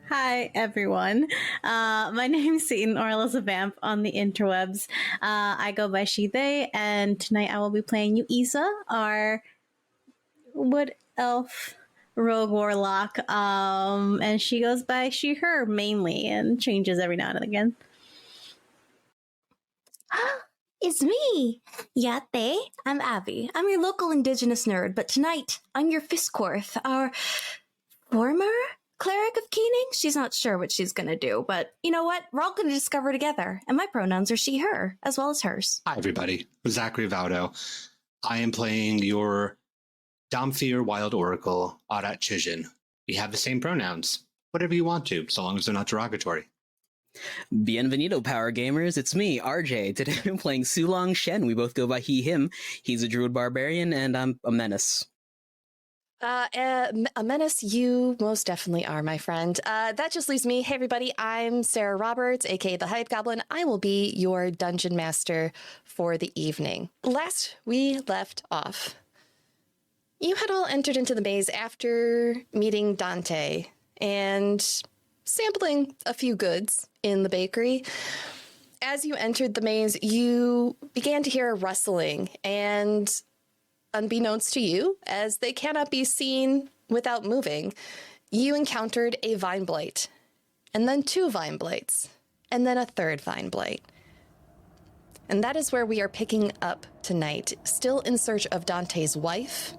Hi, everyone. My name's Satan, or Alessa Vamp on the interwebs. I go by she, they, and tonight I will be playing Yuiza, our wood elf rogue warlock. And she goes by she, her mainly, and changes every now and again. It's me, Yate. I'm Abby. I'm your local indigenous nerd, but tonight I'm your Fisscourth, our former cleric of keening. She's not sure what she's gonna do, but you know what? We're all gonna discover together, and my pronouns are she, her, as well as hers. Hi, everybody. Zachary, Vaudo. I am playing your Damphir Wild Oracle, Arat Kshizhin. We have the same pronouns. Whatever you want to, so long as they're not derogatory. Bienvenido, Power Gamers. It's me, RJ. Today I'm playing Sulong Shen. We both go by he, him. He's a druid barbarian, and I'm a menace. A menace, you most definitely are, my friend. That just leaves me. Hey, everybody, I'm Sara Roberts, aka the Hype Goblin. I will be your dungeon master for the evening. Last we left off, you had all entered into the maze after meeting Dante and sampling a few goods in the bakery. As you entered the maze, you began to hear a rustling, and unbeknownst to you, as they cannot be seen without moving, you encountered a vine blight, and then 2 vine blights, and then a 3rd vine blight. And that is where we are picking up tonight, still in search of Dante's wife.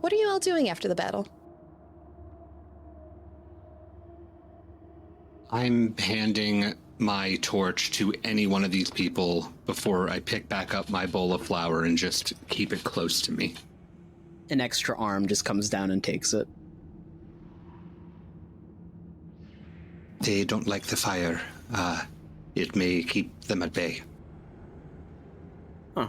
What are you all doing after the battle? I'm handing my torch to any one of these people before I pick back up my bowl of flour and just keep it close to me. An extra arm just comes down and takes it. They don't like the fire. It may keep them at bay. Huh.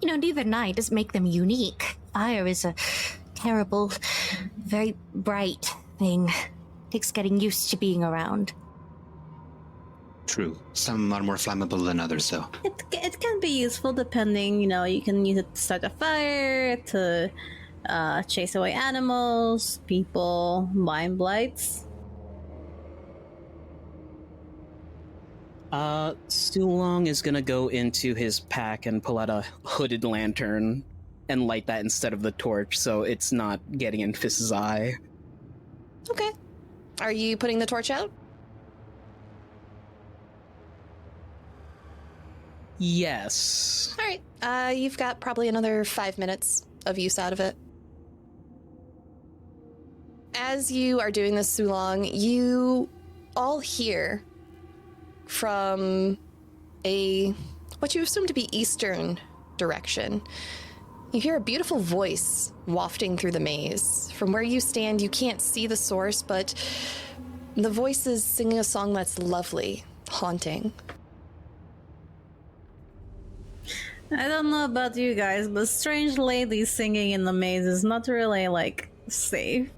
You know, neither night does make them unique. Fire is a terrible, very bright thing. Takes getting used to being around. True. Some are more flammable than others, though. It can be useful depending, you can use it to start a fire, to chase away animals, people, vine blights. Sulong is gonna go into his pack and pull out a hooded lantern and light that instead of the torch, so it's not getting in Fiss's eye. Okay. Are you putting the torch out? Yes. All right. You've got probably another 5 minutes of use out of it. As you are doing this, Sulong, you all hear from what you assume to be eastern direction. You hear a beautiful voice wafting through the maze. From where you stand, you can't see the source, but the voice is singing a song that's lovely, haunting. I don't know about you guys, but strange ladies singing in the maze is not really, safe.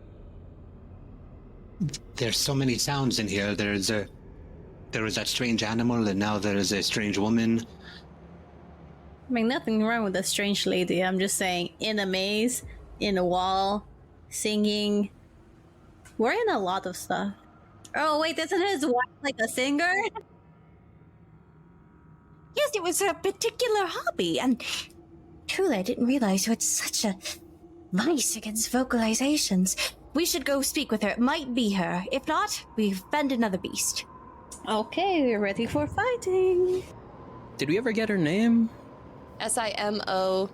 There's so many sounds in here. There was that strange animal, and now there is a strange woman. I mean, nothing wrong with a strange lady. I'm just saying, in a maze, in a wall, singing. We're in a lot of stuff. Oh, wait, isn't his wife a singer? Yes, it was her particular hobby, and truly I didn't realize you had such a vice against vocalizations. We should go speak with her. It might be her. If not, we've found another beast. Okay, we're ready for fighting. Did we ever get her name? Simonetta.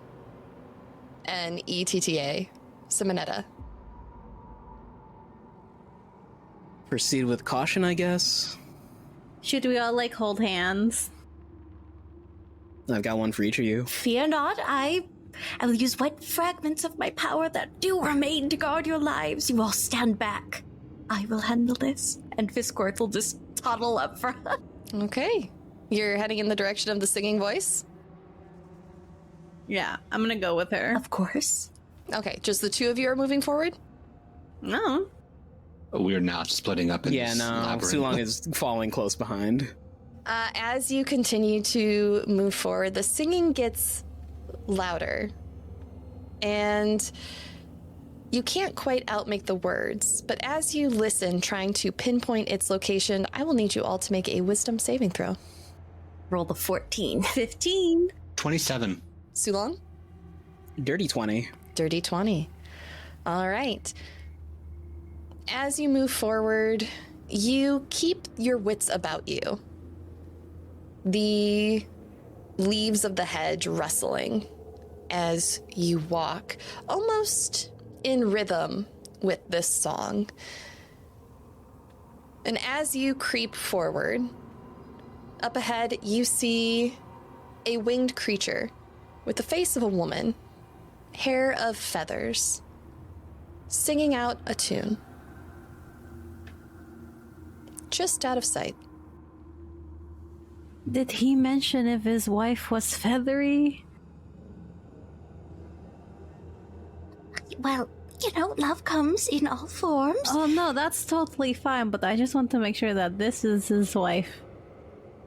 Simonetta. Proceed with caution, I guess. Should we all, hold hands? I've got one for each of you. Fear not, I will use what fragments of my power that do remain to guard your lives. You all stand back. I will handle this. And Fisscourth will just toddle up for us. Okay. You're heading in the direction of the singing voice? Yeah, I'm gonna go with her. Of course. Okay, just the 2 of you are moving forward? No. We're not splitting up in this labyrinth. Sulong is following close behind. As you continue to move forward, the singing gets louder. and you can't quite outmake the words, but as you listen, trying to pinpoint its location, I will need you all to make a wisdom saving throw. Roll the 14. 15. 27. Sulong? Dirty 20. Dirty 20. All right. As you move forward, you keep your wits about you. The leaves of the hedge rustling as you walk, almost in rhythm with this song. And as you creep forward, up ahead you see a winged creature with the face of a woman, hair of feathers, singing out a tune. Just out of sight. Did he mention if his wife was feathery? Well, love comes in all forms. Oh no, that's totally fine, but I just want to make sure that this is his wife.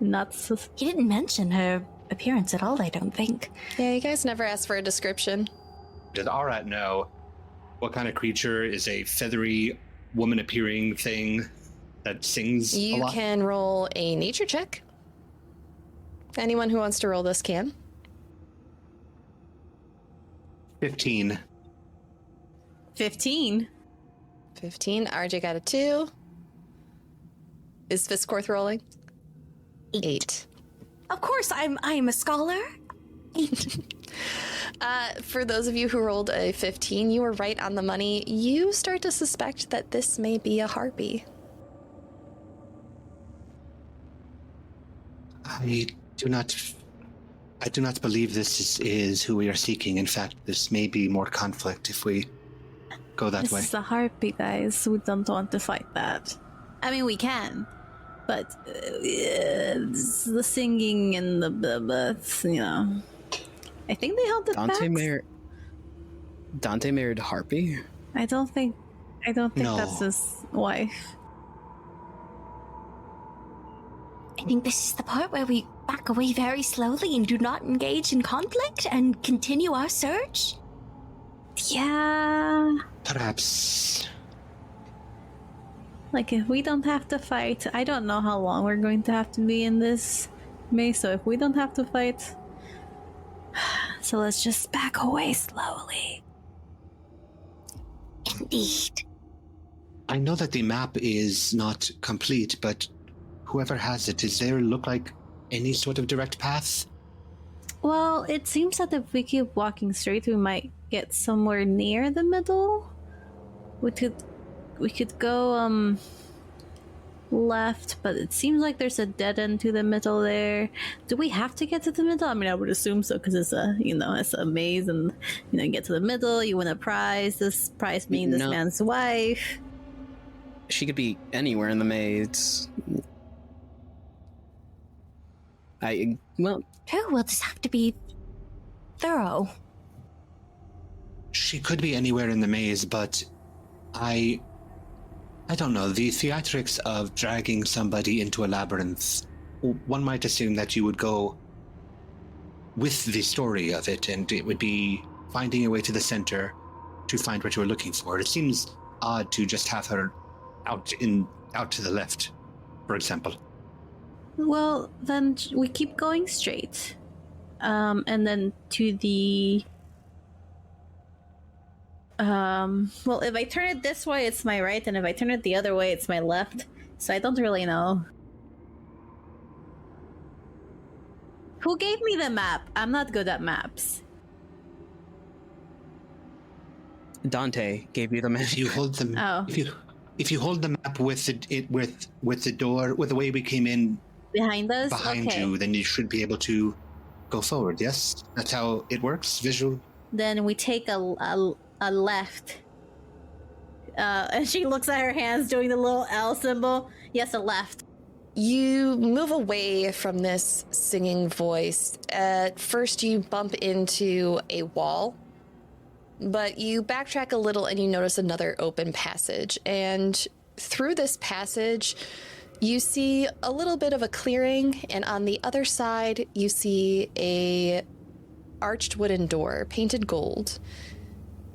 Not He didn't mention her appearance at all, I don't think. Yeah, you guys never asked for a description. Does Arat know what kind of creature is a feathery woman-appearing thing that sings a You lot? can roll a nature check. Anyone who wants to roll this can. 15. 15. 15. RJ got a 2. Is Fisscourth rolling? 8. Of course, I'm a scholar. 8. For those of you who rolled a 15, you were right on the money. You start to suspect that this may be a harpy. I do not believe this is who we are seeking. In fact, this may be more conflict if we go that This way. is a harpy, guys. We don't want to fight that. I mean, we can, but the singing and the I think they held it back. Dante married Harpy? I don't think No. that's his wife. I think this is the part where we back away very slowly and do not engage in conflict and continue our search. Yeah. Perhaps. Like, if we don't have to fight, I don't know how long we're going to have to be in this maze, so if we don't have to fight, so let's just back away slowly. Indeed. I know that the map is not complete, but whoever has it, does there look like any sort of direct path? Well, it seems that if we keep walking straight, we might get somewhere near the middle. We could go left, but it seems like there's a dead end to the middle there. Do we have to get to the middle? I mean, I would assume so, because it's a maze, and you get to the middle, you win a prize. This prize being this man's wife. She could be anywhere in the maze. True, we'll just have to be thorough. She could be anywhere in the maze, but I don't know. The theatrics of dragging somebody into a labyrinth, one might assume that you would go with the story of it, and it would be finding a way to the center to find what you were looking for. It seems odd to just have her out to the left, for example. Well, then we keep going straight. And then to the... well, if I turn it this way, it's my right, and if I turn it the other way, it's my left. So I don't really know. Who gave me the map? I'm not good at maps. Dante gave you the map. If you hold the if you hold the map with the door, with the way we came in Behind us? behind Okay. you, then you should be able to go forward. Yes, that's how it works. Visual. Then we take a left. And she looks at her hands doing the little L symbol. Yes, a left. You move away from this singing voice. At first, you bump into a wall, but you backtrack a little and you notice another open passage. And through this passage, you see a little bit of a clearing, and on the other side, you see a arched wooden door, painted gold.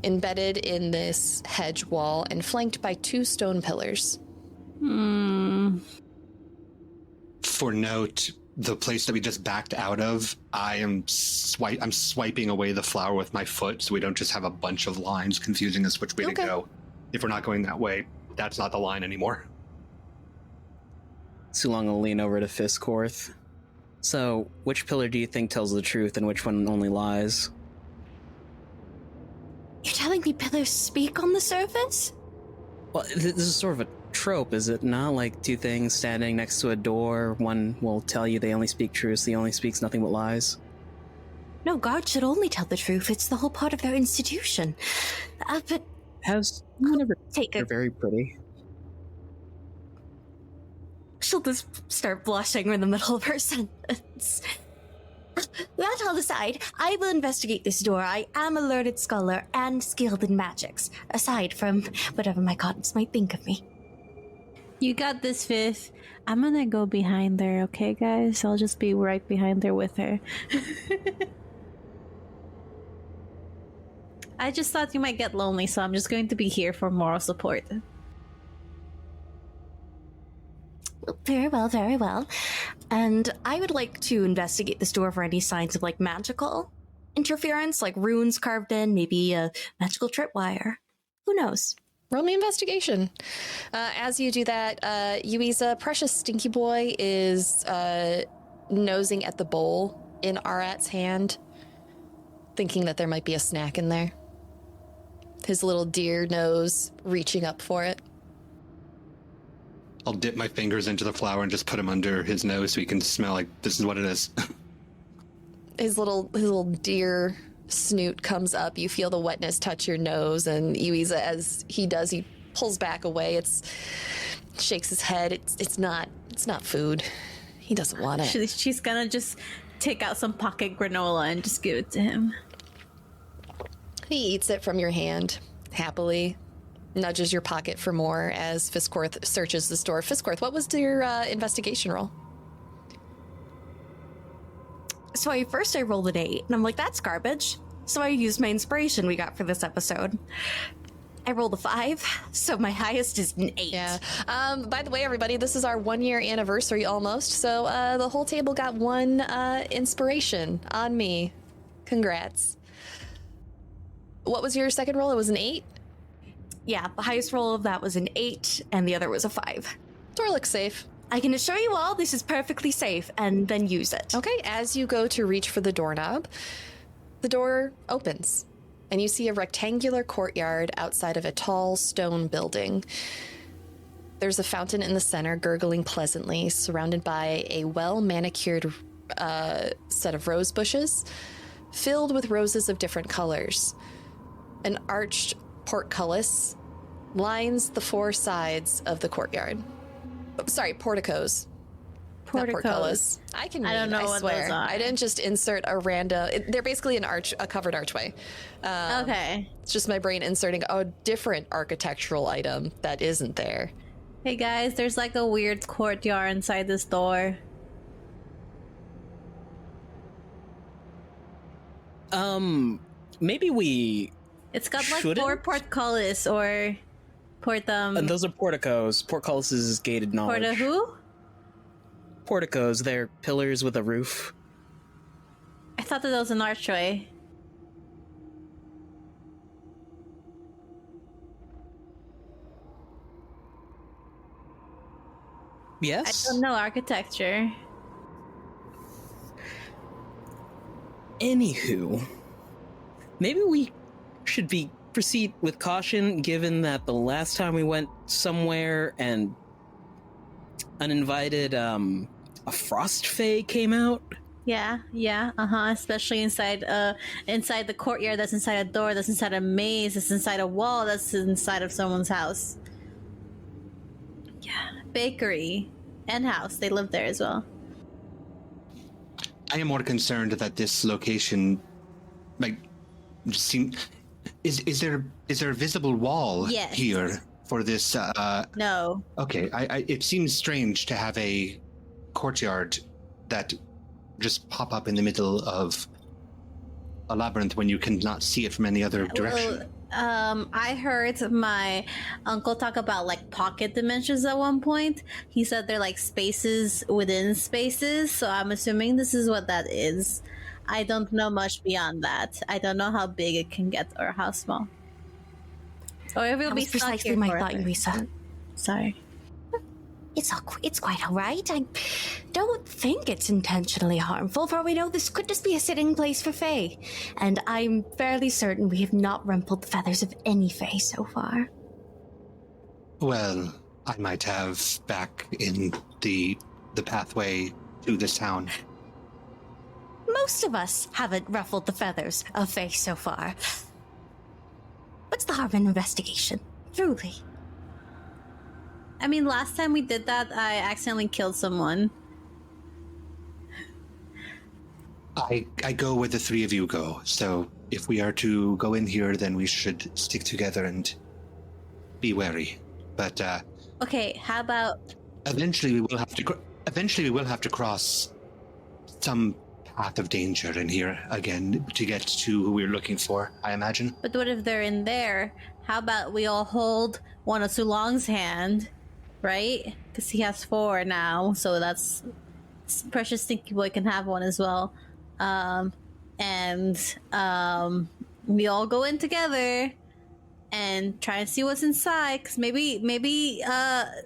embedded in this hedge wall and flanked by 2 stone pillars. For note, the place that we just backed out of, I'm swiping away the flower with my foot so we don't just have a bunch of lines confusing us which way to go. If we're not going that way, that's not the line anymore. Sulong will lean over to Fisscourth. So, which pillar do you think tells the truth and which one only lies? You're telling me pillars speak on the surface? Well, this is sort of a trope, is it not? Like 2 things standing next to a door, one will tell you they only speak truths, the only speaks nothing but lies. No, guards should only tell the truth. It's the whole part of their institution. But Has you never take They're very pretty. she'll just start blushing in the middle of her sentence. That all aside, I will investigate this door. I am a learned scholar and skilled in magics, aside from whatever my gods might think of me. You got this, Fifth. I'm gonna go behind there, okay, guys? I'll just be right behind there with her. I just thought you might get lonely, so I'm just going to be here for moral support. Very well, very well. And I would like to investigate this door for any signs of, like, magical interference, like runes carved in, maybe a magical tripwire. Who knows? Roll me investigation. As you do that, Yuiza, Precious Stinky Boy is nosing at the bowl in Arat's hand, thinking that there might be a snack in there. His little deer nose reaching up for it. I'll dip my fingers into the flower and just put them under his nose so he can smell like this is what it is. His little deer snoot comes up. You feel the wetness touch your nose, and Yuiza, as he does, he pulls back away. Shakes his head. It's not food. He doesn't want it. She's gonna just take out some pocket granola and just give it to him. He eats it from your hand happily. Nudges your pocket for more as Fisscourth searches the store. Fisscourth, what was your investigation roll? So I rolled an 8, and I'm like, that's garbage. So I used my inspiration we got for this episode. I rolled a 5, so my highest is an 8. Yeah. By the way, everybody, this is our 1-year anniversary almost, so the whole table got 1 inspiration on me. Congrats. What was your second roll? It was an 8? Yeah, the highest roll of that was an 8, and the other was a 5. Door looks safe. I can assure you all this is perfectly safe, and then use it. Okay, as you go to reach for the doorknob, the door opens, and you see a rectangular courtyard outside of a tall stone building. There's a fountain in the center, gurgling pleasantly, surrounded by a well-manicured set of rose bushes, filled with roses of different colors. An arched portcullis lines the 4 sides of the courtyard. Sorry, porticos. Not portcullis. I can read, I don't know what swear. those are. I didn't just insert a random... They're basically a covered archway. Okay. It's just my brain inserting a different architectural item that isn't there. Hey guys, there's like a weird courtyard inside this door. Maybe we... It's got like Shouldn't? 4 portcullis or And those are porticos. Portcullis is gated knowledge. Porta who? Porticos, they're pillars with a roof. I thought that was an archway. Yes? I don't know architecture. Anywho, maybe we should proceed with caution, given that the last time we went somewhere and uninvited, a frost fae came out. Yeah, especially inside the courtyard that's inside a door, that's inside a maze, that's inside a wall, that's inside of someone's house. Yeah, bakery and house, they live there as well. I am more concerned that this location, like, is there a visible wall Yes. here for this? No. Okay, it seems strange to have a courtyard that just pop up in the middle of a labyrinth when you cannot see it from any other direction. I heard my uncle talk about like pocket dimensions at one point. He said they're like spaces within spaces, so I'm assuming this is what that is. I don't know much beyond that. I don't know how big it can get or how small. Or if it'll That be was stuck precisely here my forever. thought, Yuiza. Sorry. It's quite all right. I don't think it's intentionally harmful. For all we know, this could just be a sitting place for Fae. And I'm fairly certain we have not rumpled the feathers of any Fae so far. Well, I might have back in the pathway to this town. Most of us haven't ruffled the feathers of Fae so far. What's the harm in investigation? Truly. I mean, last time we did that, I accidentally killed someone. I go where the three of you go, so if we are to go in here, then we should stick together and be wary. But Okay, how about... eventually we will have to cross some path of danger in here again to get to who we're looking for, I imagine. But what if they're in there? How about we all hold one of Sulong's hand, right? Because he has 4 now, so that's... Precious Stinky Boy can have one as well. We all go in together and try and see what's inside, because maybe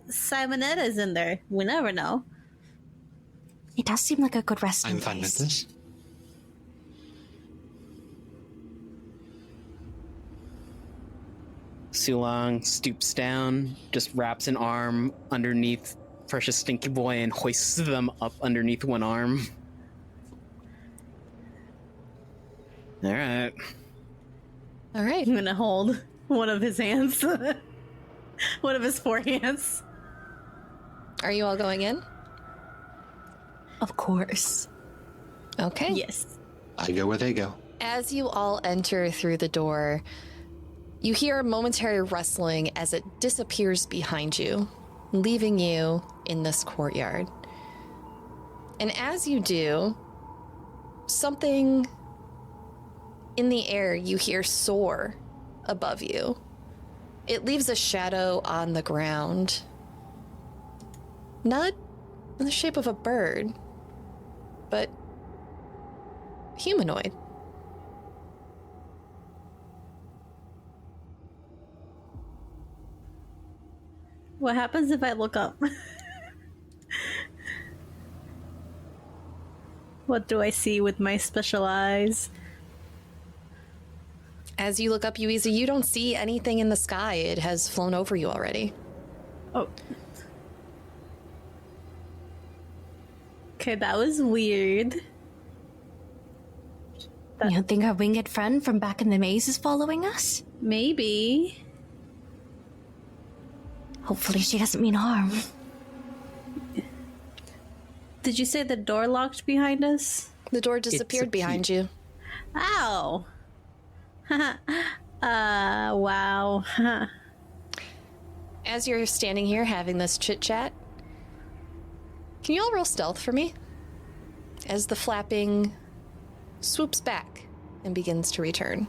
Simonetta's in there. We never know. It does seem like a good resting I'm fine with place. this. Sulong stoops down, just wraps an arm underneath Precious Stinky Boy and hoists them up underneath one arm. All right. All right. I'm gonna hold one of his hands. One of his 4 hands. Are you all going in? Of course. Okay. Yes. I go where they go. As you all enter through the door, you hear a momentary rustling as it disappears behind you, leaving you in this courtyard. And as you do, something in the air you hear soar above you. It leaves a shadow on the ground. Not in the shape of a bird, but humanoid. What happens if I look up? What do I see with my special eyes? As you look up, Yuiza, you don't see anything in the sky. It has flown over you already. Oh. Okay, that was weird. You don't think our winged friend from back in the maze is following us? Maybe. Hopefully she doesn't mean harm. Did you say the door locked behind us? The door disappeared behind you. Ow. Wow. As you're standing here having this chit chat, can you all roll stealth for me? As the flapping swoops back and begins to return.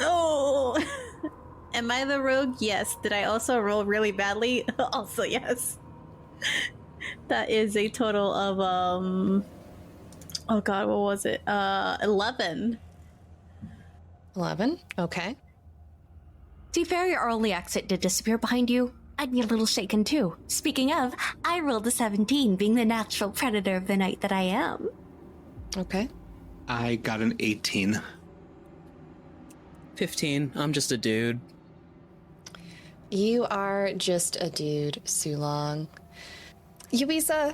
Oh. Am I the rogue? Yes. Did I also roll really badly? Also, yes. That is a total of oh god, what was it? 11. 11. Okay. To be fair, your only exit did disappear behind you. I'd be a little shaken too. Speaking of, I rolled a 17, being the natural predator of the night that I am. Okay. I got an 18. 15. I'm just a dude. You are just a dude, Sulong. Yuiza,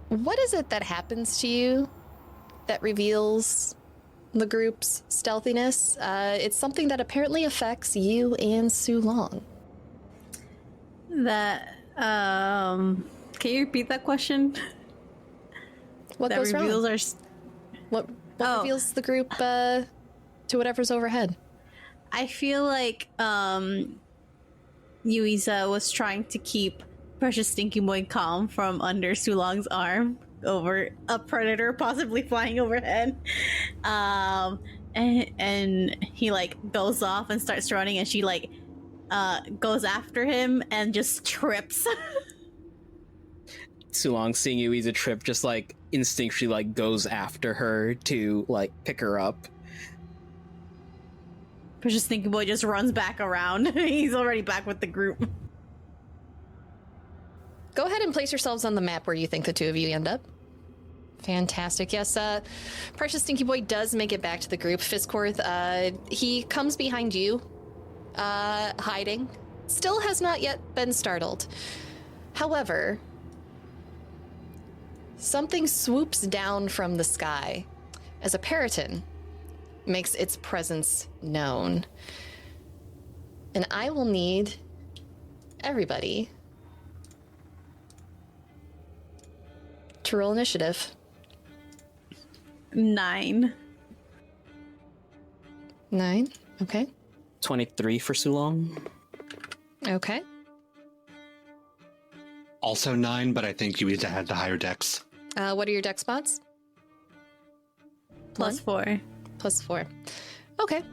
what is it that happens to you that reveals the group's stealthiness? It's something that apparently affects you and Sulong. That can you repeat that question? What That goes reveals wrong? our What Oh. reveals the group to whatever's overhead? I feel like Yuiza was trying to keep Precious Stinky Boy calm from under Sulong's arm over a predator possibly flying overhead. and he like goes off and starts running, and she like goes after him and just trips. Sulong, seeing Yuiza trip, just like instinctually like goes after her to like pick her up. Precious Stinky Boy just runs back around. He's already back with the group. Go ahead and place yourselves on the map where you think the two of you end up. Fantastic. Yes, Precious Stinky Boy does make it back to the group. Fisscourth, he comes behind you, hiding. Still has not yet been startled. However, something swoops down from the sky as a Periton makes its presence known. And I will need everybody to roll initiative. 9. 9. Okay. 23 for Sulong. Okay. Also 9, but I think Yuiza had the higher dex. What are your dex spots? +4. +4. Okay.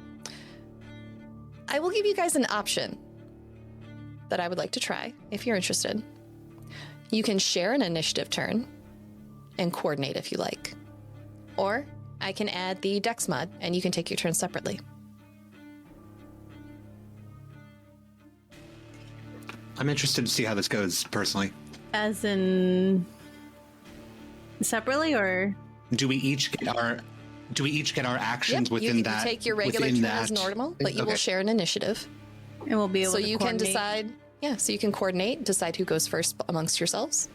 I will give you guys an option that I would like to try if you're interested. You can share an initiative turn and coordinate if you like. Or I can add the dex mod and you can take your turn separately. I'm interested to see how this goes, personally. As in separately, or Do we each get our actions within you that? take your regular within turn as that- normal, but you will Okay. share an initiative. and we'll be able So to you can coordinate. decide, so you can coordinate, decide who goes first amongst yourselves.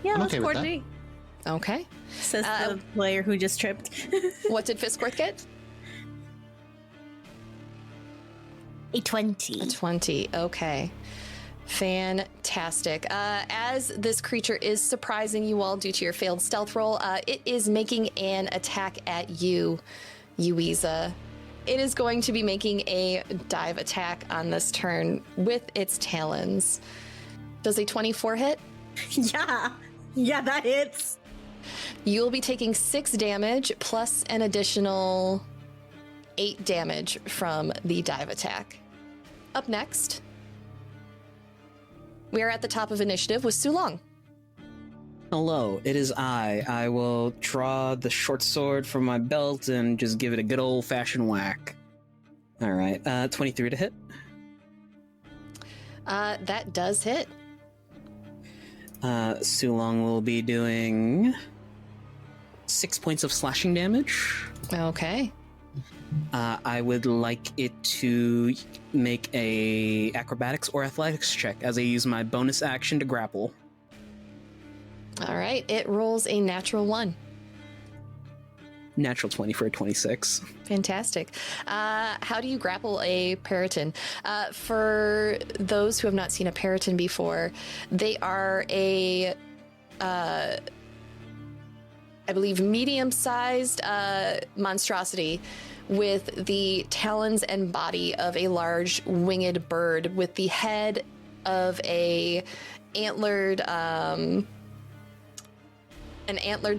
Yeah, I'm let's okay with that. coordinate. Okay. Says the player who just tripped. What did Fisscourth get? A 20. 20. Okay. Fantastic. As this creature is surprising you all due to your failed stealth roll, it is making an attack at you, Yuiza. It is going to be making a dive attack on this turn with its talons. Does a 24 hit? Yeah, that hits. You will be taking 6 damage plus an additional 8 damage from the dive attack. Up next, we are at the top of initiative with Sulong. Hello, it is I. I will draw the short sword from my belt and just give it a good old-fashioned whack. All right, 23 to hit. That does hit. Sulong will be doing 6 points of slashing damage. Okay. I would like it to make a acrobatics or athletics check as I use my bonus action to grapple. All right. It rolls a natural 1. Natural 20 for a 26. Fantastic. How do you grapple a Periton? For those who have not seen a Periton before, they are a, I believe, medium-sized monstrosity with the talons and body of a large winged bird with the head of an antlered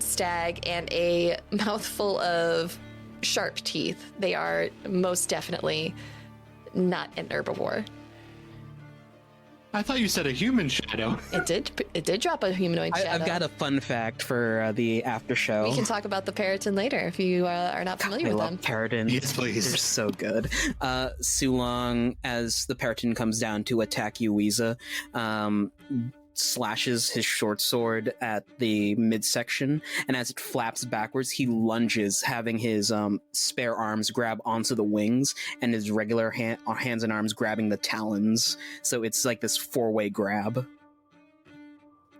stag and a mouthful of sharp teeth. They are most definitely not an herbivore. I thought you said a human shadow. It did drop a humanoid shadow. I've got a fun fact for the after show. We can talk about the Periton later if you are not familiar I with love them. Peritons. Yes, please. They're so good. Sulong, as the Periton comes down to attack Yuiza, slashes his short sword at the midsection, and as it flaps backwards, he lunges, having his spare arms grab onto the wings, and his regular hands and arms grabbing the talons. So it's like this 4-way grab.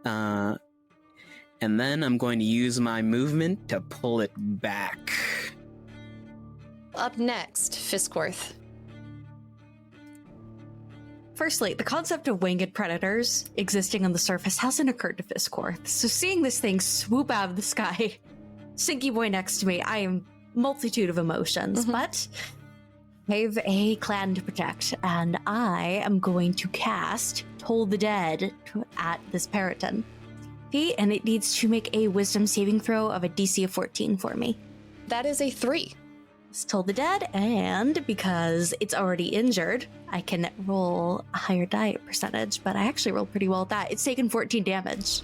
And then I'm going to use my movement to pull it back. Up next, Fisscourth. Firstly, the concept of winged predators existing on the surface hasn't occurred to Fisscourth. So seeing this thing swoop out of the sky, Stinky Boy next to me, I am multitude of emotions, but I have a clan to protect, and I am going to cast Toll the Dead at this Periton. feet, and it needs to make a wisdom saving throw of a DC of 14 for me. That is a 3. It's told the dead, and because it's already injured, I can roll a higher die percentage, but I actually rolled pretty well at that. It's taken 14 damage.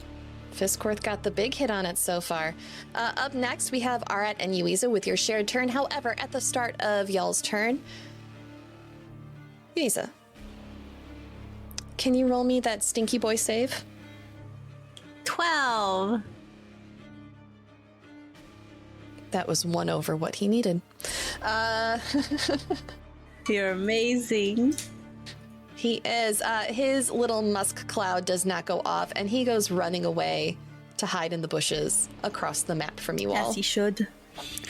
Fisscourth got the big hit on it so far. Up next, we have Arat and Yuiza with your shared turn. However, at the start of y'all's turn, Yuiza, can you roll me that stinky boy save? 12. That was 1 over what he needed. You're amazing. He is. His little musk cloud does not go off, and he goes running away to hide in the bushes across the map from you all. As he should.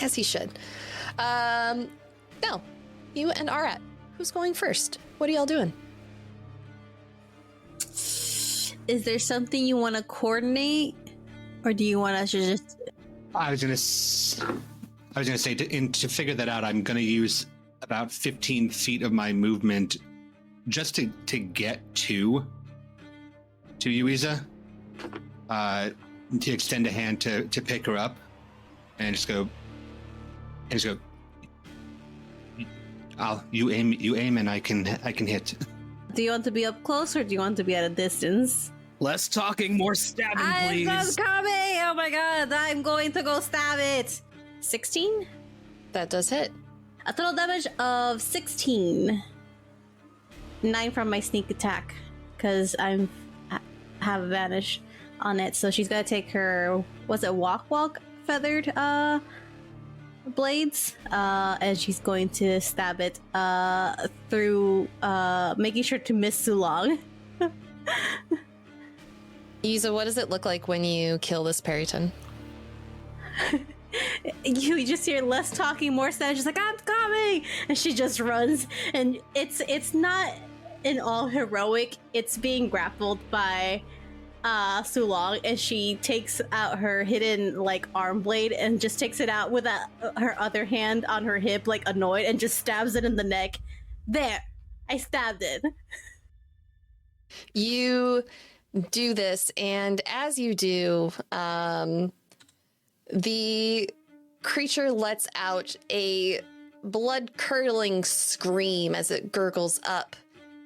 As he should. Now, you and Arat, who's going first? What are y'all doing? Is there something you want to coordinate? Or do you want us to just... I was gonna say to figure that out, I'm gonna use about 15 feet of my movement just to get to Yuiza, to extend a hand to pick her up, and just go. You aim, and I can hit. Do you want to be up close or do you want to be at a distance? Less talking, more stabbing, please. I'm just coming! Oh my god, I'm going to go stab it! 16? That does hit. A total damage of 16. 9 from my sneak attack, because I have advantage on it. So she's gonna take her, was it walk feathered blades? And she's going to stab it through making sure to miss Sulong. Yuiza, what does it look like when you kill this Periton? You just hear less talking, more sound. She's like, I'm coming! And she just runs. And it's not in all heroic. It's being grappled by Sulong, and she takes out her hidden like arm blade and just takes it out with her other hand on her hip, like annoyed, and just stabs it in the neck. There, I stabbed it. You do this, and as you do, the creature lets out a blood-curdling scream as it gurgles up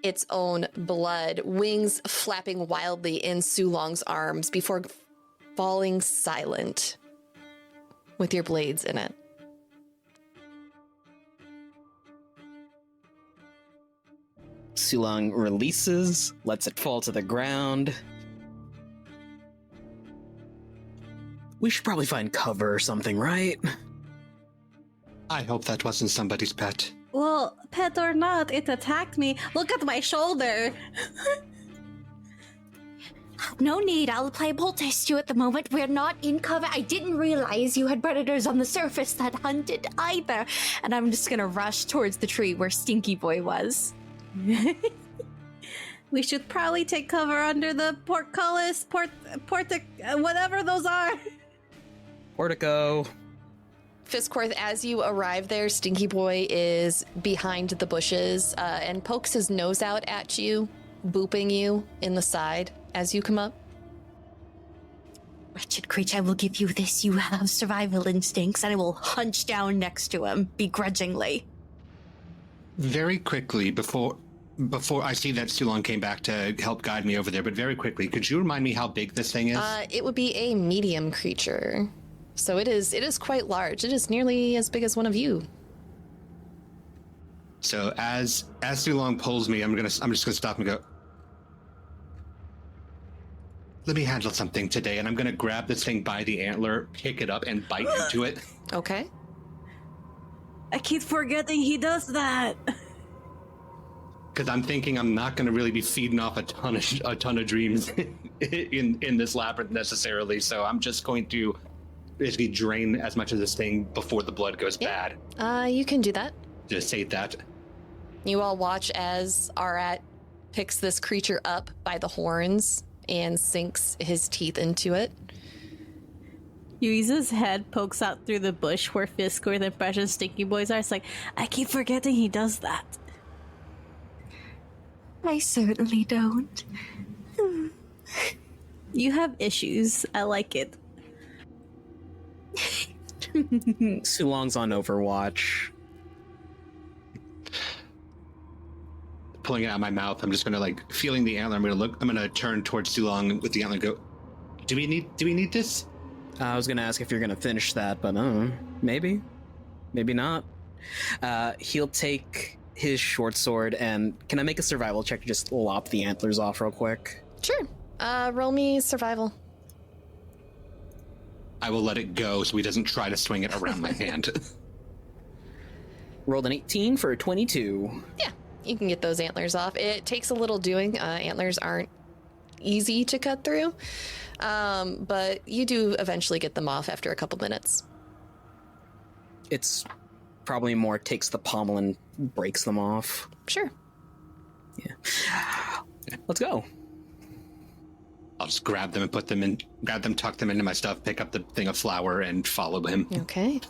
its own blood, wings flapping wildly in Sulong's arms before falling silent with your blades in it. Sulong releases, lets it fall to the ground. We should probably find cover or something, right? I hope that wasn't somebody's pet. Well, pet or not, it attacked me. Look at my shoulder. No need, I'll apply a poultice to you at the moment. We're not in cover. I didn't realize you had predators on the surface that hunted either. And I'm just gonna rush towards the tree where Stinky Boy was. We should probably take cover under the portcullis, whatever those are. Portico. Fisscourth, as you arrive there, Stinky Boy is behind the bushes and pokes his nose out at you, booping you in the side as you come up. Wretched creature, I will give you this. You have survival instincts, and I will hunch down next to him, begrudgingly. Very quickly, before I see that Sulong came back to help guide me over there, but very quickly, could you remind me how big this thing is? It would be a medium creature. So it is quite large. It is nearly as big as one of you. So as Sulong pulls me, I'm just gonna stop and go, let me handle something today, and I'm gonna grab this thing by the antler, pick it up, and bite into it. Okay. I keep forgetting he does that. Because I'm thinking I'm not gonna really be feeding off a ton of dreams in this labyrinth necessarily. So I'm just going to basically drain as much of this thing before the blood goes bad. You can do that. Just say that. You all watch as Arat picks this creature up by the horns and sinks his teeth into it. Yuiza's head pokes out through the bush where Fisscourth and Precious Stinky Boys are. It's like, I keep forgetting he does that. I certainly don't. You have issues. I like it. Sulong's on Overwatch. Pulling it out of my mouth, I'm just gonna like feeling the antler. I'm gonna turn towards Sulong with the antler and go, Do we need this? I was gonna ask if you're gonna finish that, but maybe not. He'll take his short sword and can I make a survival check to just lop the antlers off real quick? Sure. Roll me survival. I will let it go so he doesn't try to swing it around my hand. Rolled an 18 for a 22. Yeah, you can get those antlers off. It takes a little doing. Antlers aren't easy to cut through, but you do eventually get them off after a couple minutes. It's probably more takes the pommel and breaks them off. Sure. Yeah. Let's go. I'll just grab them, tuck them into my stuff, pick up the thing of flour, and follow him. Okay.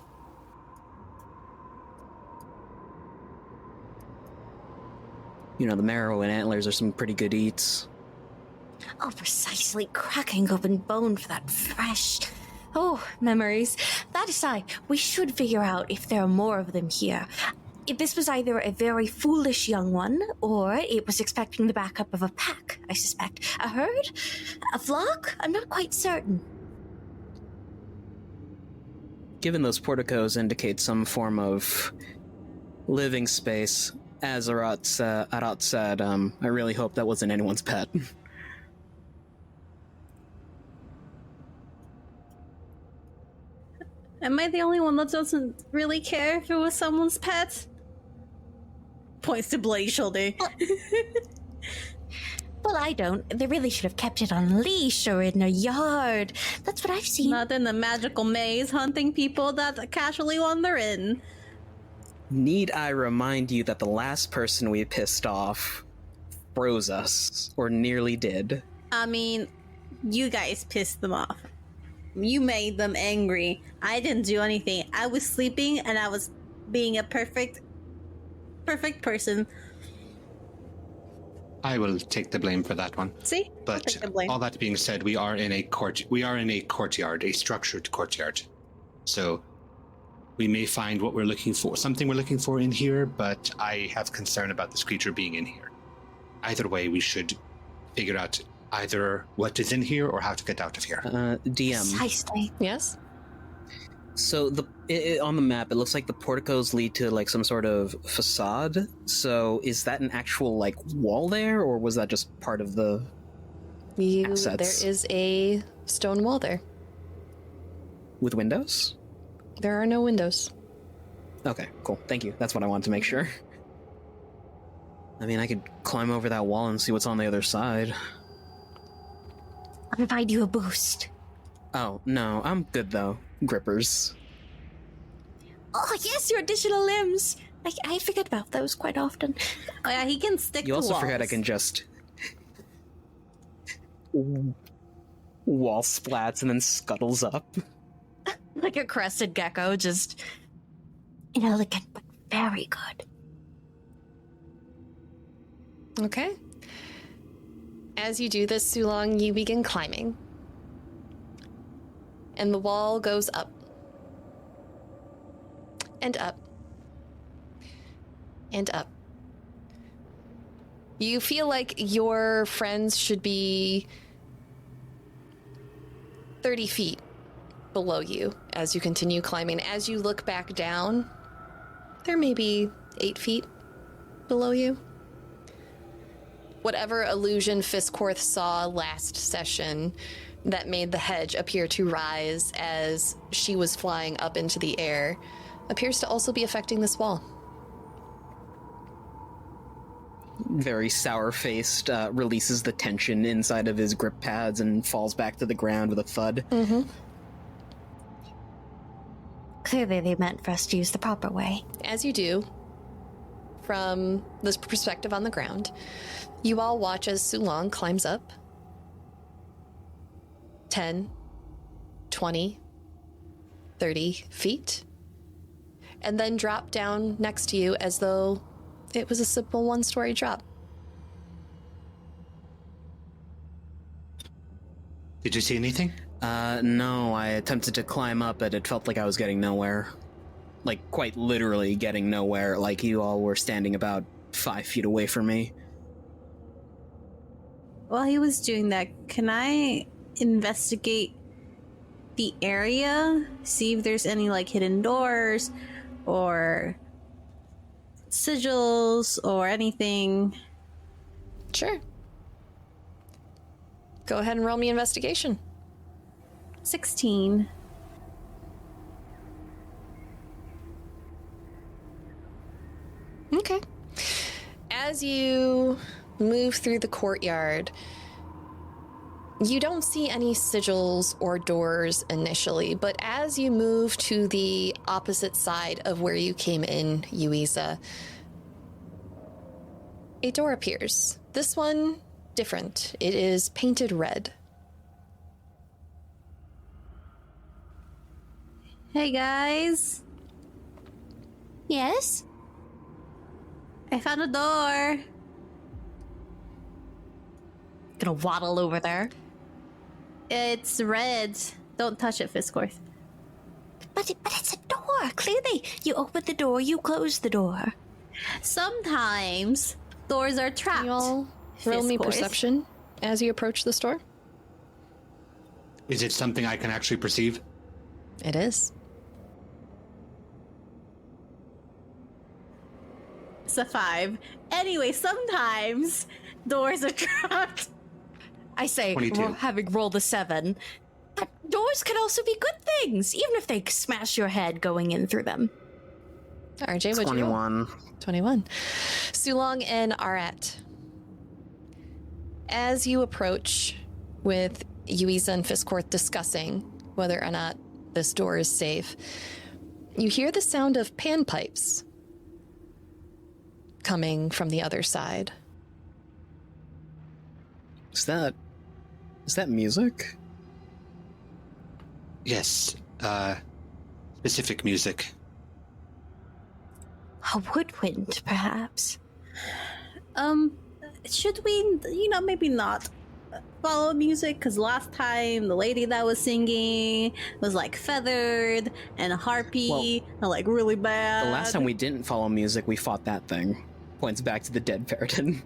You know, the marrow and antlers are some pretty good eats. Oh, precisely. Cracking open bone for that fresh. Oh, memories. That aside, we should figure out if there are more of them here. If this was either a very foolish young one, or it was expecting the backup of a pack, I suspect. A herd? A flock? I'm not quite certain. Given those porticos indicate some form of living space, as Arat said, I really hope that wasn't anyone's pet. Am I the only one that doesn't really care if it was someone's pet? Points to bloody shoulder. Well, I don't. They really should have kept it on leash or in a yard. That's what I've seen. Not in the magical maze hunting people that casually wander in. Need I remind you that the last person we pissed off froze us, or nearly did? I mean, you guys pissed them off. You made them angry. I didn't do anything. I was sleeping and I was being a perfect person. I will take the blame for that one. See? I'll But take the blame. all that being said, we are in a courtyard, a structured courtyard. So we may find what we're looking for, something we're looking for in here, but I have concern about this creature being in here. Either way, we should figure out either what is in here or how to get out of here. DM. Precisely. Yes? So on the map, it looks like the porticos lead to like some sort of facade. So is that an actual like wall there, or was that just part of the assets? There is a stone wall there. With windows? There are no windows. Okay, cool. Thank you. That's what I wanted to make sure. I mean, I could climb over that wall and see what's on the other side. I'll provide you a boost. Oh, no, I'm good though. Grippers. Oh, yes, your additional limbs. I forget about those quite often. Oh yeah, he can stick You to also walls. forget I can just wall splats and then scuttles up. Like a crested gecko, just inelegant but very good. Okay. As you do this, Sulong, you begin climbing. And the wall goes up. And up. And up. You feel like your friends should be 30 feet below you as you continue climbing. As you look back down, they're maybe 8 feet below you. Whatever illusion Fisscourth saw last session that made the hedge appear to rise as she was flying up into the air appears to also be affecting this wall. Very sour-faced, releases the tension inside of his grip pads and falls back to the ground with a thud. Mm-hmm. Clearly they meant for us to use the proper way. As you do, from this perspective on the ground, you all watch as Sulong climbs up 10, 20, 30 feet, and then drop down next to you as though it was a simple one-story drop. Did you see anything? No, I attempted to climb up, but it felt like I was getting nowhere. Like, quite literally getting nowhere, like you all were standing about 5 feet away from me. While he was doing that, can I investigate the area? See if there's any, like, hidden doors or sigils or anything? Sure. Go ahead and roll me investigation. 16. Okay. As you move through the courtyard, you don't see any sigils or doors initially, but as you move to the opposite side of where you came in, Yuiza, a door appears. This one, different. It is painted red. Hey guys, Yes? I found a door. Gonna waddle over there. It's red. Don't touch it, Fisscourth. But it's a door. Clearly, you open the door, you close the door. Sometimes doors are trapped. Can you all roll me Fisscourth. perception as you approach the store? Is it something I can actually perceive? It is. It's a 5. Anyway, sometimes doors are trapped. I say, 22. having rolled a 7, but doors can also be good things, even if they smash your head going in through them. RJ, what'd you roll? 21. 21. Sulong and Arat. As you approach with Yuiza and Fisscourth discussing whether or not this door is safe, you hear the sound of panpipes coming from the other side. Is that music? Yes. Specific music. A woodwind, perhaps. Should we, maybe not follow music? Because last time the lady that was singing was like feathered and a harpy and like really bad. The last time we didn't follow music, we fought that thing. Points back to the dead Ferritin.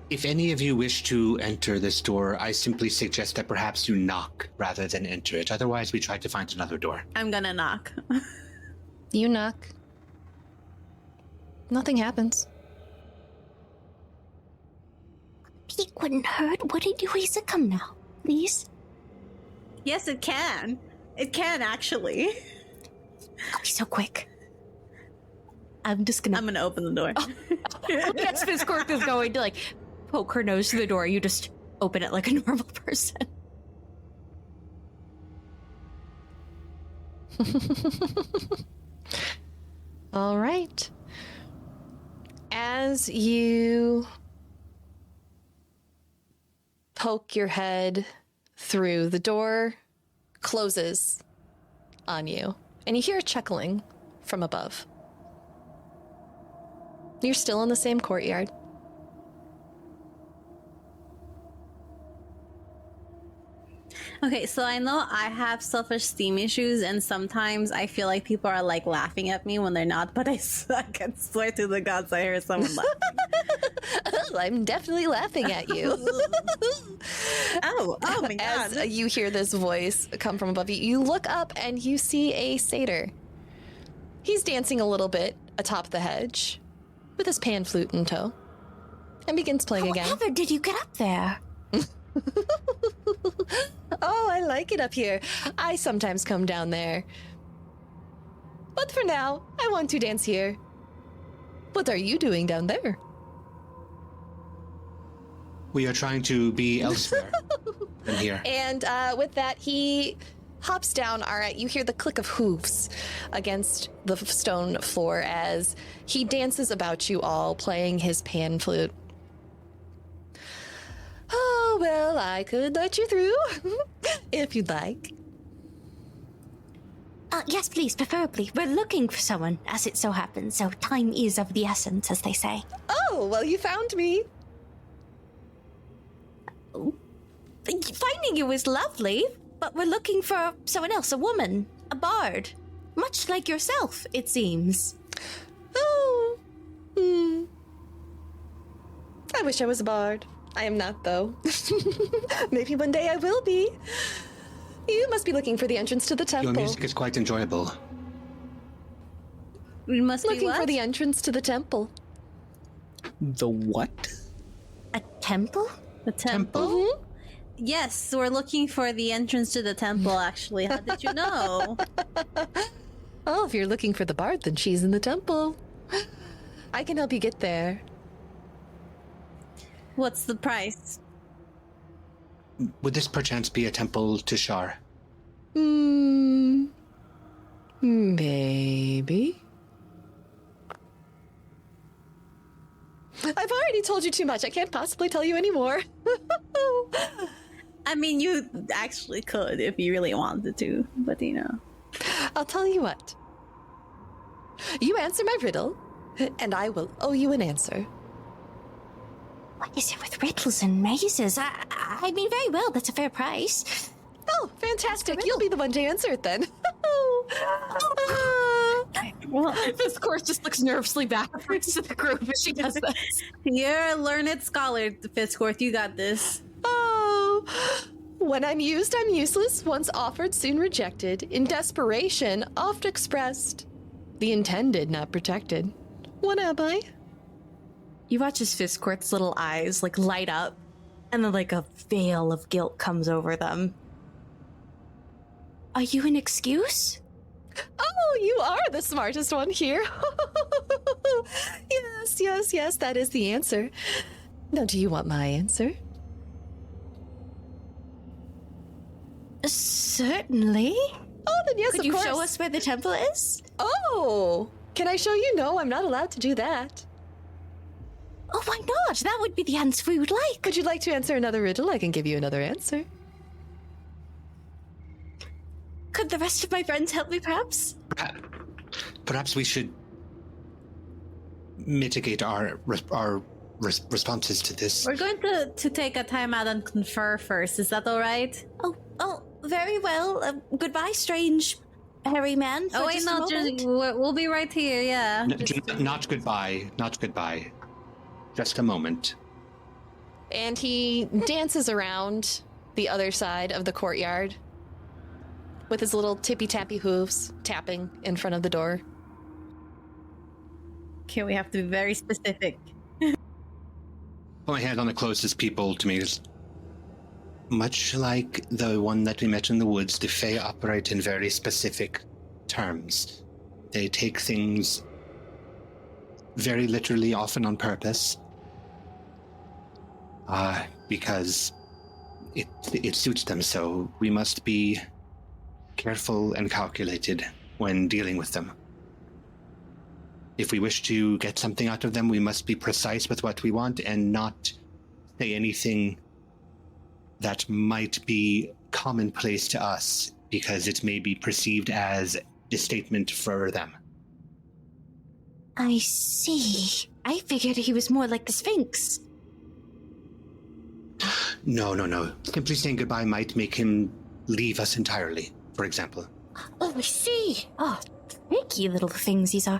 If any of you wish to enter this door, I simply suggest that perhaps you knock rather than enter it. Otherwise, we try to find another door. I'm gonna knock. You knock. Nothing happens. Peek wouldn't hurt. Wouldn't Yuiza come now, please? Yes, it can. It can, actually. I'll be so quick. I'm gonna open the door. Yes, Fisscourth is going to, poke her nose through the door. You just open it like a normal person. All right. As you poke your head through, the door closes on you, and you hear a chuckling from above. You're still in the same courtyard. Okay, so I know I have self-esteem issues, and sometimes I feel like people are like laughing at me when they're not, but I can swear to the gods I hear someone laughing. I'm definitely laughing at you. Oh my god. As you hear this voice come from above you, you look up and you see a satyr. He's dancing a little bit atop the hedge with his pan flute in tow and begins playing again. However did you get up there? Oh, I like it up here. I sometimes come down there. But for now, I want to dance here. What are you doing down there? We are trying to be elsewhere than here. And with that, he hops down. All right, you hear the click of hooves against the stone floor as he dances about you all, playing his pan flute. Oh, well, I could let you through, if you'd like. Yes, please, preferably. We're looking for someone, as it so happens, so time is of the essence, as they say. Oh, well, you found me. finding you is lovely, but we're looking for someone else, a woman, a bard. Much like yourself, it seems. Oh. I wish I was a bard. I am not, though. Maybe one day I will be. You must be looking for the entrance to the temple. Your music is quite enjoyable. We must be Looking what? for the entrance to the temple. The what? A temple? The temple? Mhm. Yes, we're looking for the entrance to the temple, actually. How did you know? Oh, if you're looking for the bard, then she's in the temple. I can help you get there. What's the price? Would this perchance be a temple to Shar? Maybe. I've already told you too much. I can't possibly tell you anymore. I mean, you actually could if you really wanted to, but you know. I'll tell you what. You answer my riddle, and I will owe you an answer. What is it with riddles and mazes? I mean, very well, that's a fair price. Oh, fantastic. You'll be the one to answer it then. Well, Fisscourth just looks nervously backwards to the group as she does this. you're a learned scholar, Fisscourth. You got this. Oh, when I'm used, I'm useless. Once offered, soon rejected. In desperation, oft expressed. The intended, not protected. What am I? You watch as Fisscourth's little eyes light up, and then a veil of guilt comes over them. Are you an excuse? Oh, you are the smartest one here. Yes, that is the answer. Now, do you want my answer? Certainly. Oh, then yes, Could of you course. show us where the temple is? Oh, can I show you? No, I'm not allowed to do that. Oh, why not? That would be the answer we would like. Would you like to answer another riddle? I can give you another answer. Could the rest of my friends help me, perhaps? Perhaps we should mitigate our responses to this. We're going to take a time out and confer first. Is that all right? Oh, very well. Goodbye, strange hairy man. Oh, wait, no, we'll be right here, yeah. Not goodbye. Not goodbye. Just a moment. And he dances around the other side of the courtyard with his little tippy-tappy hooves tapping in front of the door. Okay, we have to be very specific. Put my hand on the closest people to me. Much like the one that we met in the woods, the Fae operate in very specific terms. They take things very literally, often on purpose, because it suits them so. We must be careful and calculated when dealing with them. If we wish to get something out of them, we must be precise with what we want and not say anything that might be commonplace to us, because it may be perceived as a statement for them. I see. I figured he was more like the Sphinx. No. Simply saying goodbye might make him leave us entirely, for example. Oh, I see. Oh, tricky little things these are.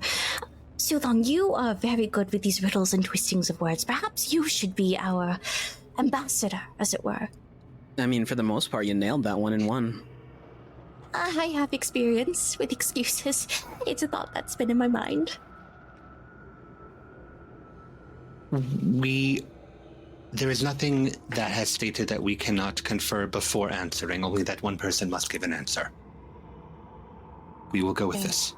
Sultan, you are very good with these riddles and twistings of words. Perhaps you should be our ambassador, as it were. I mean, for the most part, you nailed that one in one. I have experience with excuses. It's a thought that's been in my mind. There is nothing that has stated that we cannot confer before answering, only that one person must give an answer. We will go with this.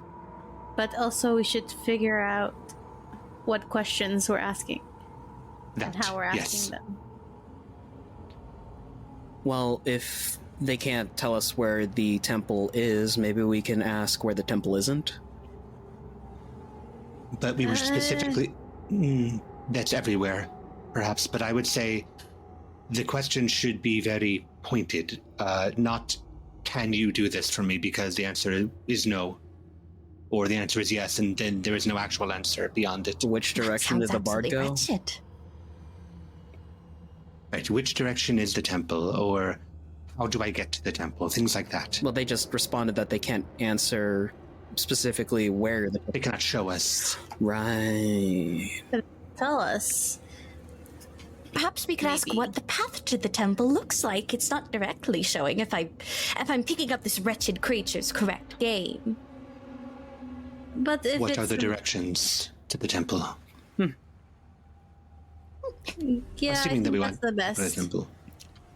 But also we should figure out what questions we're asking and how we're asking them. Well, if they can't tell us where the temple is, maybe we can ask where the temple isn't. But we were specifically... that's everywhere, perhaps. But I would say the question should be very pointed. Not, can you do this for me? Because the answer is no. Or the answer is yes, and then there is no actual answer beyond it. Which direction did the bard go? Wretched. Right, which direction is the temple? Or How do I get to the temple? Things like that. Well, they just responded that they can't answer specifically where the... They cannot show us. Right. Tell us. Perhaps we could ask Maybe. what the path to the temple looks like. It's not directly showing if I'm picking up this wretched creature's correct game. But if What it's are the directions to the temple? yeah, Assuming I that we think that's want the to the best. temple.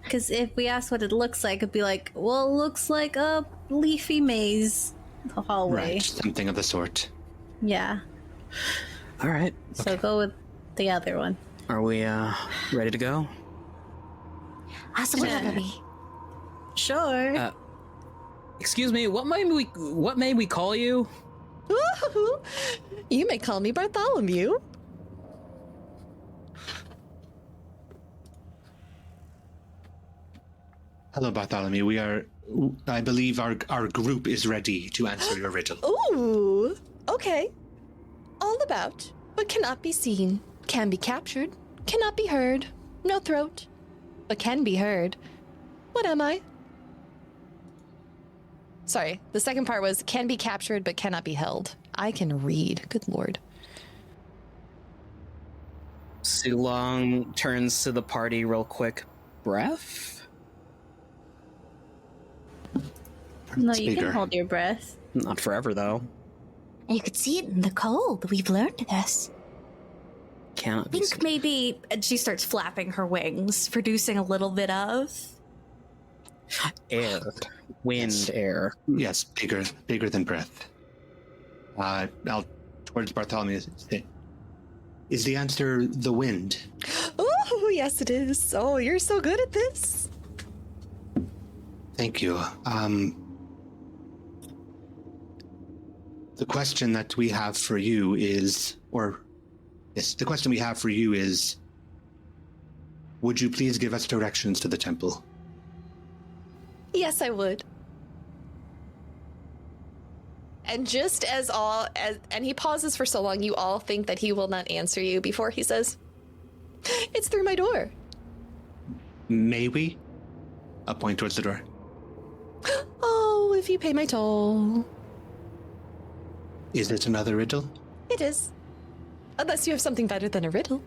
Because if we ask what it looks like, it'd be like, well, it looks like a leafy maze, the hallway. Right, something of the sort. Yeah. All right. So go with the other one. Are we ready to go? Absolutely. Sure. Excuse me, what may we call you? Ooh, you may call me Bartholomew. Hello, Bartholomew. I believe our group is ready to answer your riddle. Ooh, okay. All about, but cannot be seen, can be captured, cannot be heard, no throat, but can be heard. What am I? Sorry, the second part was can be captured, but cannot be held. I can read, good lord. Sulong turns to the party real quick. Breath? No, It's you bigger. can hold your breath. Not forever, though. You could see it in the cold. We've learned this. Cannot I be think seen. maybe and she starts flapping her wings, producing a little bit of. Air. Wind, air. Yes, bigger than breath. I'll towards Bartholomew. Is the answer the wind? Oh, yes it is. Oh, you're so good at this. Thank you. The question that we have for you is, the question we have for you is, would you please give us directions to the temple? Yes, I would. And just as and he pauses for so long, you all think that he will not answer you before he says, "It's through my door." May we? A point towards the door. Oh, if you pay my toll. Is it another riddle? It is. Unless you have something better than a riddle.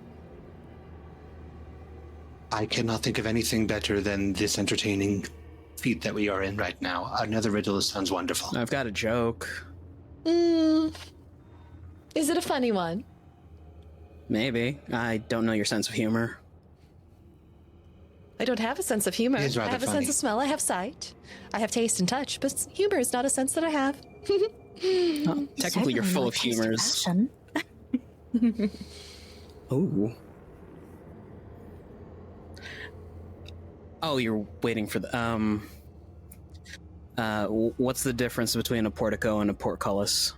I cannot think of anything better than this entertaining feat that we are in right now. Another riddle sounds wonderful. I've got a joke. Is it a funny one? Maybe. I don't know your sense of humor. I don't have a sense of humor. It is I rather have a funny. sense of smell. I have sight. I have taste and touch, but humor is not a sense that I have. Oh, technically, you're Certainly full no of taste of humors. passion. Ooh. Oh, you're waiting for the what's the difference between a portico and a portcullis?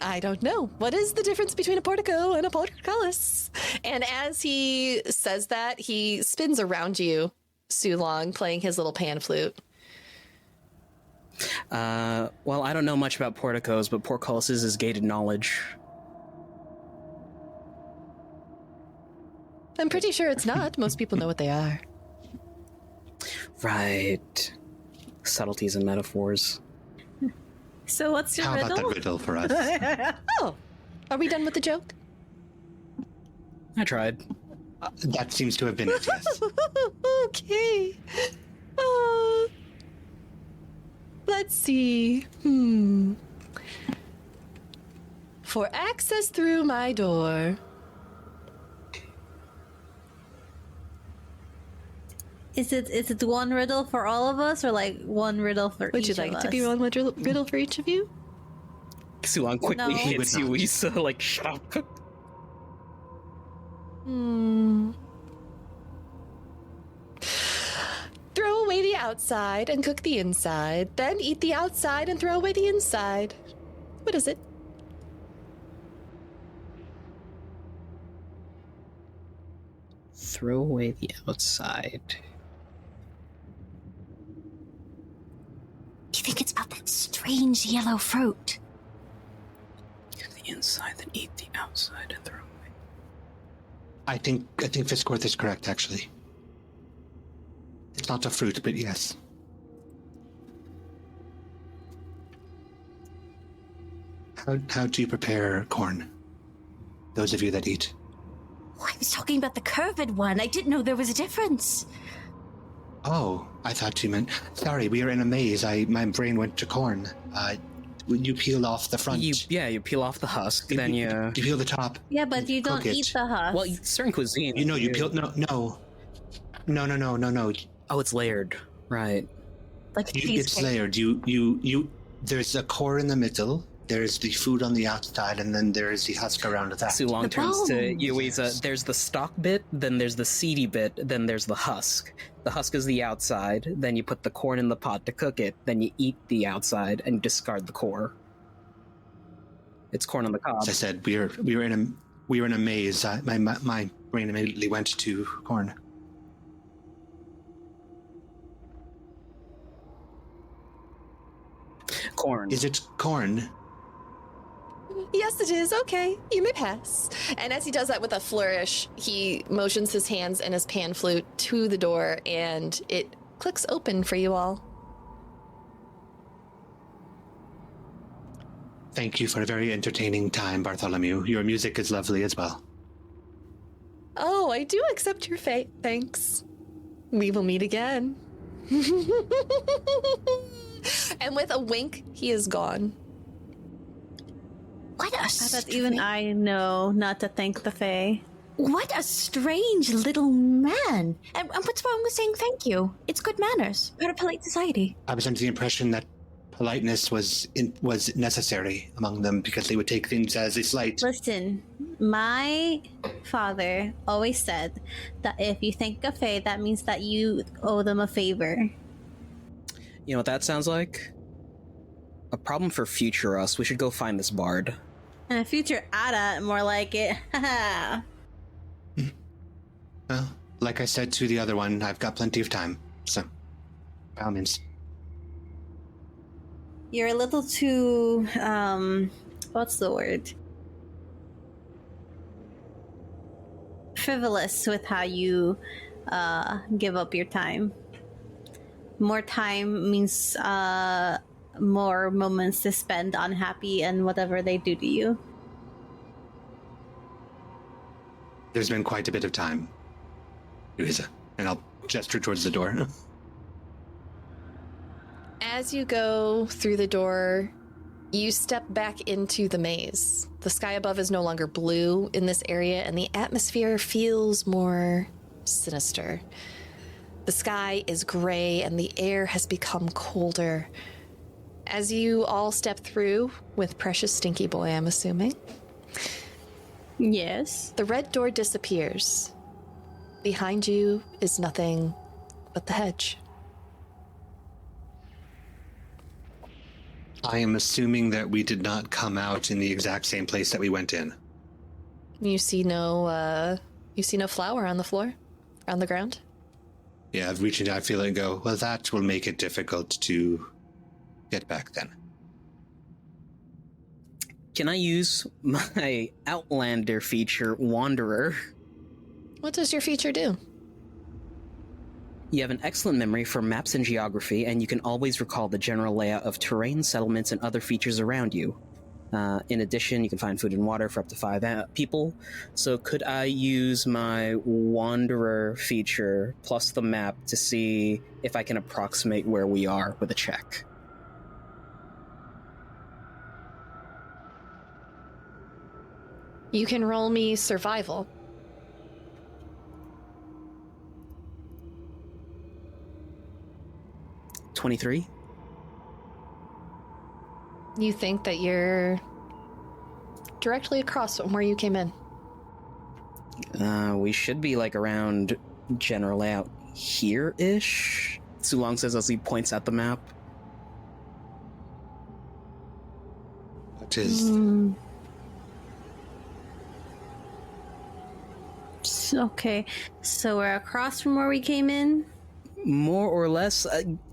I don't know. What is the difference between a portico and a portcullis? And as he says that, he spins around you, Sulong, playing his little pan flute. Well, I don't know much about porticos, but portcullises is gated knowledge. I'm pretty sure it's not. Most people know what they are. Right. Subtleties and metaphors. So what's your How riddle? about that riddle for us? Oh, are we done with the joke? I tried. That seems to have been it, yes. Okay. Let's see. For access through my door. Is it one riddle for all of us, or like one riddle for Would each you like of to us? be one riddle for each of you? Sulong quickly No. hits Would not. Yuiza, like, shut up. Throw away the outside and cook the inside. Then eat the outside and throw away the inside. What is it? Throw away the outside. Do you think it's about that strange yellow fruit? Give the inside, then eat the outside and throw away. I think Fisscourth is correct, actually. It's not a fruit, but yes. How do you prepare corn? Those of you that eat. Oh, I was talking about the curved one. I didn't know there was a difference. Oh, I thought you meant... Sorry, we are in a maze. My brain went to corn. You peel off the front. You peel off the husk, then you peel the top. Yeah, but you don't eat the husk. Well, certain cuisine. You peel... No. Oh, it's layered. Right. Like It's cheesecake. layered. You there's a core in the middle, there's the food on the outside, and then there's the husk around that. Sulong turns to bones. Yuiza. There's the stalk bit, then there's the seedy bit, then there's the husk. The husk is the outside, then you put the corn in the pot to cook it, then you eat the outside and discard the core. It's corn on the cob. As I said, we were in a maze. My brain immediately went to corn. Corn. Is it corn? Yes, it is. Okay, you may pass. And as he does that with a flourish, he motions his hands and his pan flute to the door, and it clicks open for you all. Thank you for a very entertaining time, Bartholomew. Your music is lovely as well. Oh, I do accept your fate. Thanks. We will meet again. And with a wink, he is gone. What a I bet even I know not to thank the Fae. What a strange little man. And what's wrong with saying thank you? It's good manners. Part of polite society. I was under the impression that politeness was necessary among them because they would take things as a slight. Listen, my father always said that if you thank a Fae, that means that you owe them a favor. You know what that sounds like? A problem for future us. We should go find this bard. And a future Arat, more like it. Well, like I said to the other one, I've got plenty of time. So, by all means. You're a little too, what's the word? Frivolous with how you give up your time. More time means more moments to spend unhappy and whatever they do to you. There's been quite a bit of time, Yuiza, and I'll gesture towards the door. As you go through the door, you step back into the maze. The sky above is no longer blue in this area, and the atmosphere feels more sinister. The sky is gray, and the air has become colder. As you all step through, with precious Stinky Boy, I'm assuming, Yes. the red door disappears. Behind you is nothing but the hedge. I am assuming that we did not come out in the exact same place that we went in. You see no flower on the floor, on the ground. Yeah, I've reached out, I feel it and go, well, that will make it difficult to get back then. Can I use my Outlander feature, Wanderer? What does your feature do? You have an excellent memory for maps and geography, and you can always recall the general layout of terrain, settlements, and other features around you. In addition, you can find food and water for up to 5 people. So could I use my Wanderer feature plus the map to see if I can approximate where we are with a check? You can roll me survival. $23? You think that you're directly across from where you came in. We should be like around general layout here-ish? Sulong says as he points at the map. What is... Okay, so we're across from where we came in. More or less,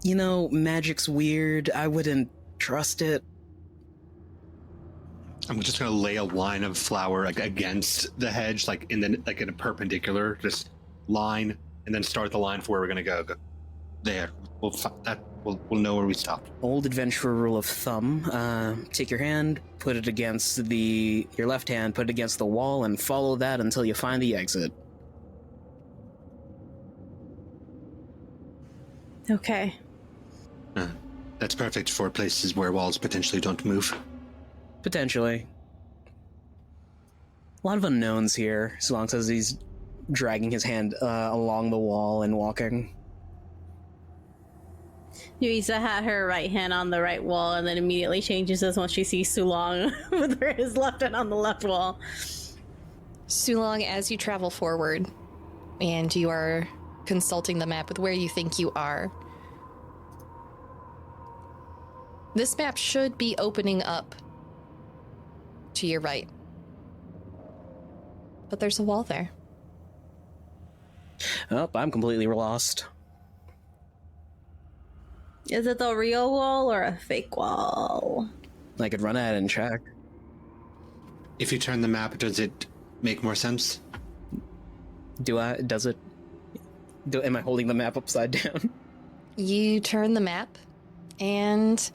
magic's weird. I wouldn't trust it. I'm just going to lay a line of flour against the hedge, in a perpendicular just line, and then start the line for where we're going to go. there. We'll know where we stop. Old adventurer rule of thumb. Take your hand, put it against your left hand, put it against the wall, and follow that until you find the exit. Okay. That's perfect for places where walls potentially don't move. Potentially. A lot of unknowns here, so long as he's dragging his hand along the wall and walking. Yuiza had her right hand on the right wall and then immediately changes this once she sees Sulong with his left hand on the left wall. Sulong, as you travel forward and you are consulting the map with where you think you are, this map should be opening up to your right. But there's a wall there. Oh, I'm completely lost. Is it the real wall or a fake wall? I could run at it and check. If you turn the map, does it make more sense? Does it? Am I holding the map upside down? You turn the map, and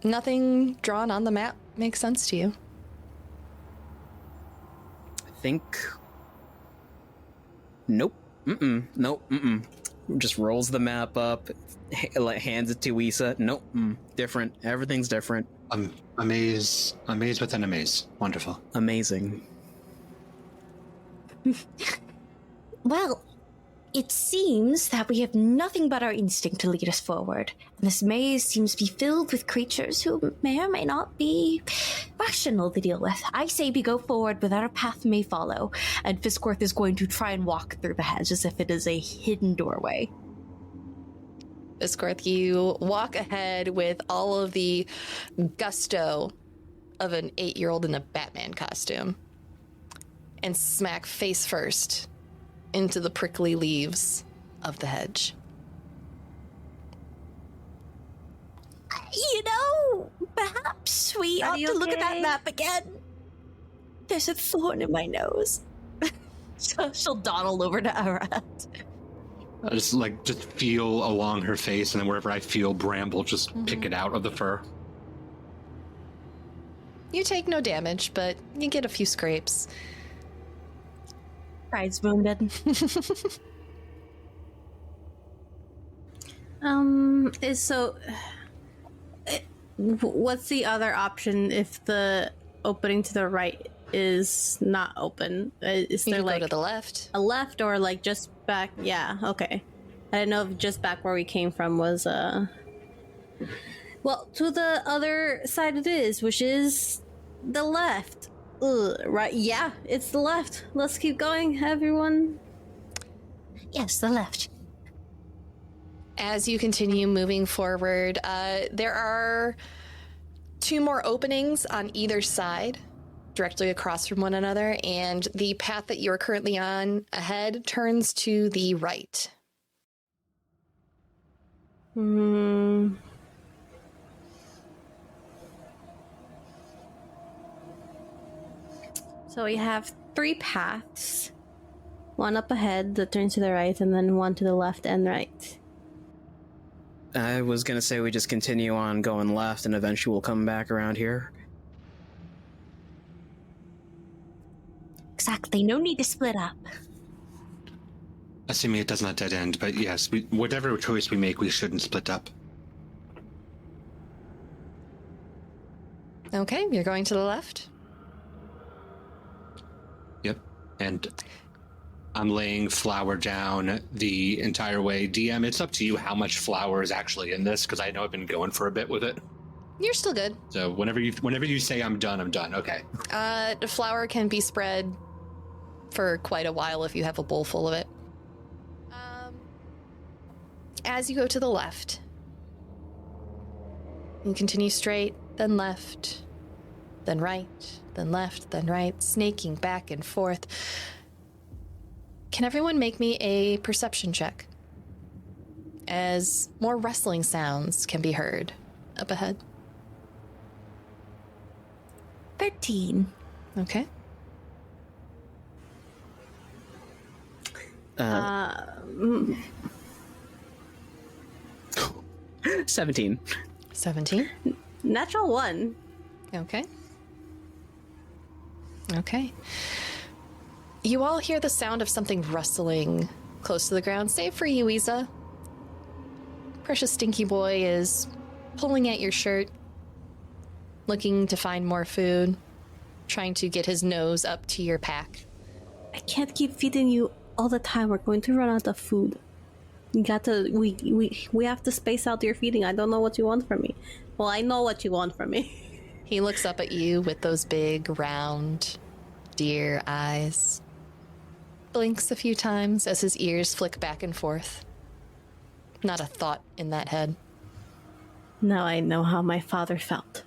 nothing drawn on the map makes sense to you. I think... Nope. Nope. Just rolls the map up, hands it to Yuiza. Nope. Different. Everything's different. Amaze within a maze. Wonderful. Amazing. Well, it seems that we have nothing but our instinct to lead us forward. And this maze seems to be filled with creatures who may or may not be rational to deal with. I say we go forward with our path may follow, and Fisscourth is going to try and walk through the hedge as if it is a hidden doorway. Fisscourth, you walk ahead with all of the gusto of an 8-year-old in a Batman costume and smack face first into the prickly leaves of the hedge. You know, perhaps we ought to look at that map again. There's a thorn in my nose. She'll dawdle over to Arat. I just feel along her face, and then wherever I feel bramble, just pick it out of the fur. You take no damage, but you get a few scrapes. Pride's wounded. What's the other option if the opening to the right is not open? Is You there can go to the left. a left or just back? Yeah, okay. I didn't know if just back where we came from was well, to the other side it is, which is the left. Right, yeah, it's the left. Let's keep going, everyone. Yes, the left. As you continue moving forward, there are 2 more openings on either side, directly across from one another, and the path that you are currently on ahead turns to the right. So we have 3 paths. One up ahead that turns to the right, and then one to the left and right. I was gonna say we just continue on going left, and eventually we'll come back around here. Exactly, no need to split up. Assuming it does not dead end, but yes, whatever choice we make, we shouldn't split up. Okay, you're going to the left. Yep. And I'm laying flour down the entire way. DM, it's up to you how much flour is actually in this, because I know I've been going for a bit with it. You're still good. So whenever you say I'm done, I'm done. Okay. The flour can be spread for quite a while if you have a bowl full of it. As you go to the left, you continue straight, then left, then right, then left, then right, snaking back and forth. Can everyone make me a perception check? As more rustling sounds can be heard up ahead. 13. Okay. 17. 17. Natural 1. Okay. Okay. You all hear the sound of something rustling close to the ground, save for Yuiza. Precious Stinky Boy is pulling at your shirt, looking to find more food, trying to get his nose up to your pack. I can't keep feeding you all the time. We're going to run out of food. You got to. We have to space out your feeding. I don't know what you want from me. Well, I know what you want from me. He looks up at you with those big, round, deer eyes. Blinks a few times as his ears flick back and forth. Not a thought in that head. Now I know how my father felt.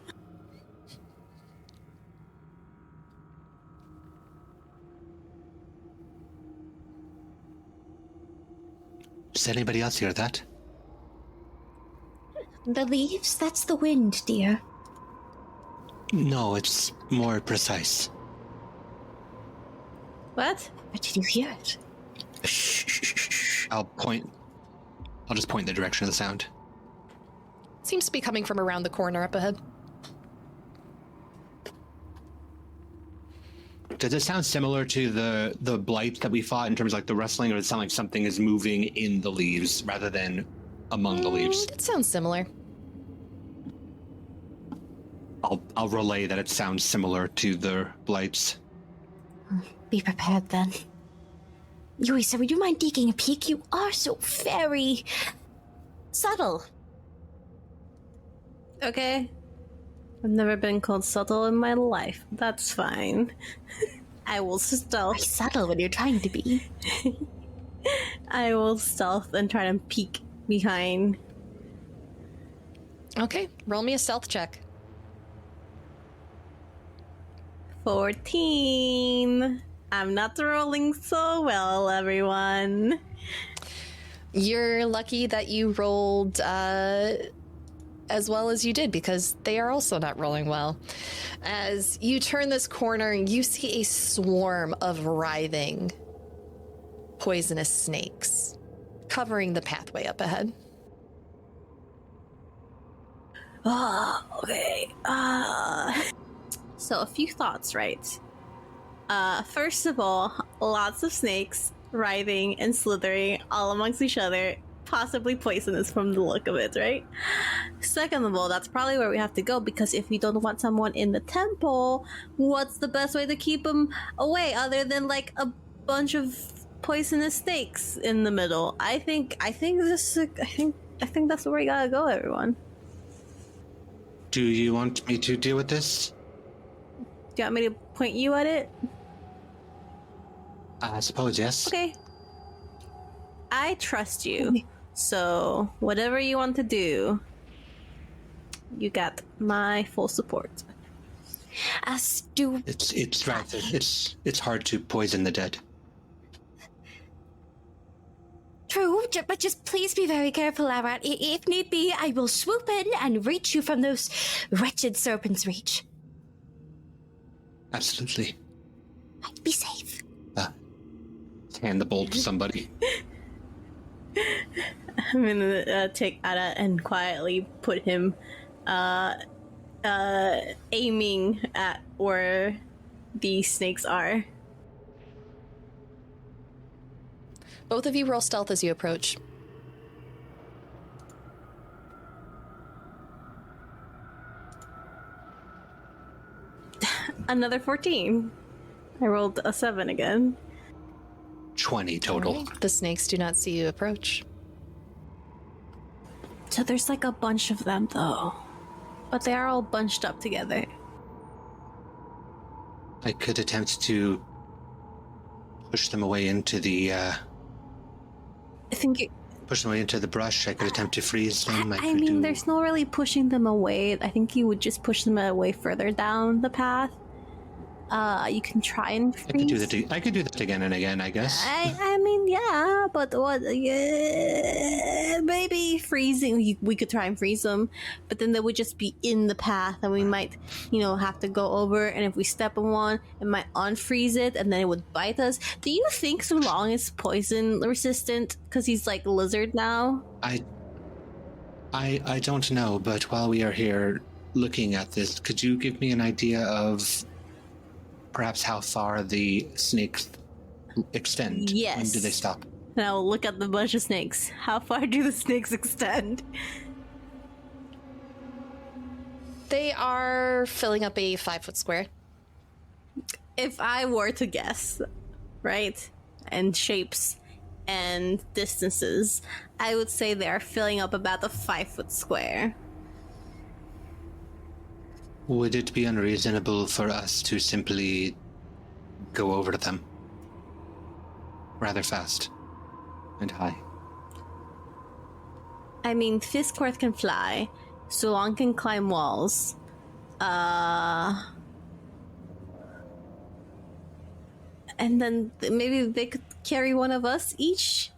Does anybody else hear that? The leaves? That's the wind, dear. No, it's more precise. What? Where did you hear it? Shh. I'll just point in the direction of the sound. Seems to be coming from around the corner up ahead. Does it sound similar to the blight that we fought in terms of like the rustling, or does it sound like something is moving in the leaves rather than among the leaves? It sounds similar. I'll relay that it sounds similar to the blights. Be prepared then. Yuiza, would you mind taking a peek? You are so very subtle. Okay. I've never been called subtle in my life. That's fine. I will Very stealth. subtle when you're trying to be. I will stealth and try to peek behind. Okay, roll me a stealth check. 14. I'm not rolling so well, everyone. You're lucky that you rolled as well as you did, because they are also not rolling well. As you turn this corner, you see a swarm of writhing, poisonous snakes covering the pathway up ahead. Okay. So a few thoughts, right? First of all, lots of snakes writhing and slithering all amongst each other, possibly poisonous from the look of it, right? Second of all, that's probably where we have to go, because if we don't want someone in the temple, what's the best way to keep them away other than like a bunch of poisonous snakes in the middle? I think that's where we gotta go, everyone. Do you want me to deal with this? Do you want me to point you at it? I suppose yes. Okay. I trust you. So, whatever you want to do, you got my full support. As do... It's right. It's hard to poison the dead. True, but just please be very careful, Arat. If need be, I will swoop in and reach you from those wretched serpents' reach. Absolutely. Be safe. Hand the bolt to somebody. I'm gonna take Arat and quietly put him aiming at where the snakes are. Both of you roll stealth as you approach. Another 14. I rolled a 7 again. 20 total. Alright. The snakes do not see you approach. So there's like a bunch of them though. But they are all bunched up together. I could attempt to push them away into the I think push them away into the brush. I could attempt to freeze them. I mean, there's no really pushing them away. I think you would just push them away further down the path. You can try and freeze. I could do that again and again, I guess. I mean, yeah, but what? Yeah, maybe freezing. We could try and freeze them, but then they would just be in the path, and we might, have to go over. And if we step on one, it might unfreeze it, and then it would bite us. Do you think Sulong is poison resistant because he's like a lizard now? I don't know, but while we are here looking at this, could you give me an idea of perhaps how far the snakes extend? Yes. When do they stop? Now look at the bunch of snakes. How far do the snakes extend? They are filling up a 5-foot square. If I were to guess, right, and shapes and distances, I would say they are filling up about a 5-foot square. Would it be unreasonable for us to simply go over to them rather fast and high? I mean, Fisscourth can fly, Sulong can climb walls. And then maybe they could carry one of us each.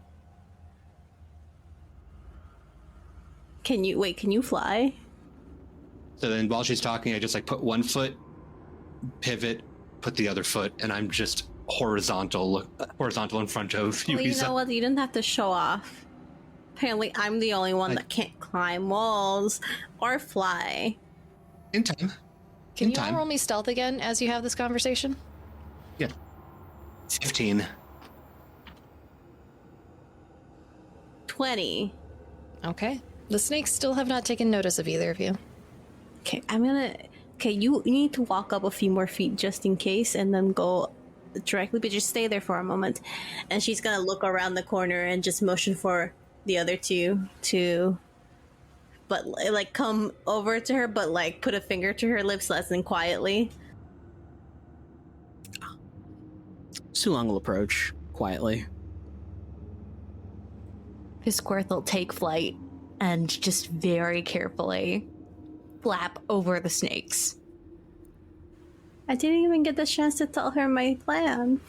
Can you fly? So then while she's talking, I just put one foot, pivot, put the other foot, and I'm just horizontal in front of Yuiza. Well, you know what? You didn't have to show off. Apparently, I'm the only one that can't climb walls or fly. In time. Can you all roll me stealth again as you have this conversation? Yeah. 15. 20. Okay. The snakes still have not taken notice of either of you. Okay, you need to walk up a few more feet just in case, and then go directly, but just stay there for a moment. And she's gonna look around the corner and just motion for the other two to, but come over to her, but put a finger to her lips, less than quietly. Sulong will approach quietly. Fisscourth will take flight and just very carefully flap over the snakes. I didn't even get the chance to tell her my plan.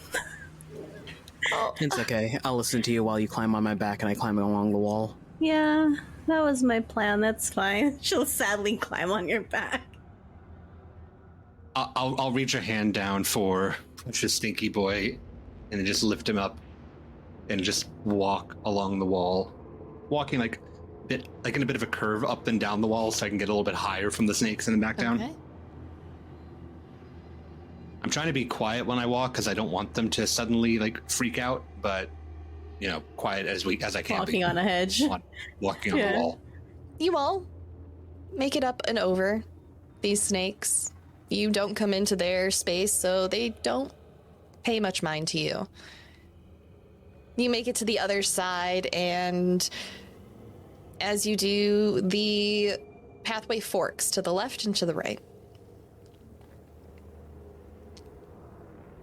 It's okay. I'll listen to you while you climb on my back and I climb along the wall. Yeah, that was my plan. That's fine. She'll sadly climb on your back. I'll reach a hand down for the stinky boy and then just lift him up and just walk along the wall. Walking in a bit of a curve up and down the wall so I can get a little bit higher from the snakes and then back down. Okay. I'm trying to be quiet when I walk because I don't want them to suddenly freak out, but quiet as I can. Walking on a hedge. Walking on the wall. You all make it up and over these snakes. You don't come into their space, so they don't pay much mind to you. You make it to the other side, and as you do, the pathway forks to the left and to the right.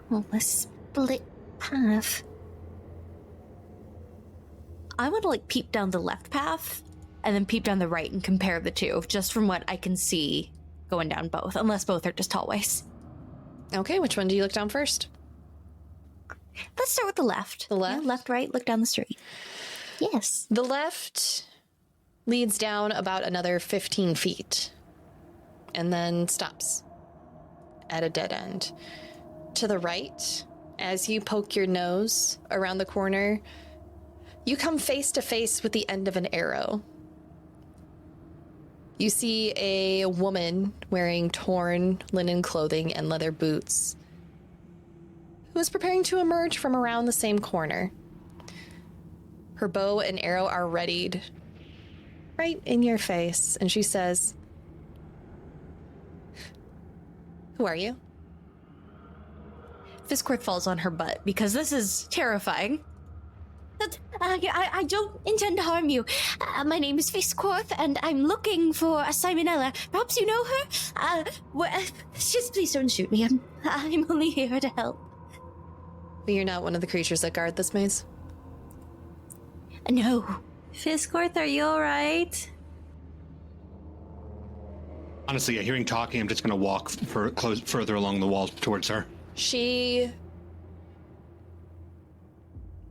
Well, a split path. I want to peep down the left path and then peep down the right and compare the two, just from what I can see going down both, unless both are just hallways. Okay, which one do you look down first? Let's start with the left. The left? Yeah, left, right, look down the street. Yes. The left leads down about another 15 feet and then stops at a dead end. To the right, as you poke your nose around the corner, you come face to face with the end of an arrow. You see a woman wearing torn linen clothing and leather boots who is preparing to emerge from around the same corner. Her bow and arrow are readied right in your face, and she says, "Who are you?" Fisscourth falls on her butt because this is terrifying. I don't intend to harm you. My name is Fisscourth, and I'm looking for a Simonella. Perhaps you know her? Just please don't shoot me. I'm only here to help. But you're not one of the creatures that guard this maze? No. Fisscourth, are you alright? Honestly, yeah, hearing talking, I'm just going to walk further along the wall towards her. She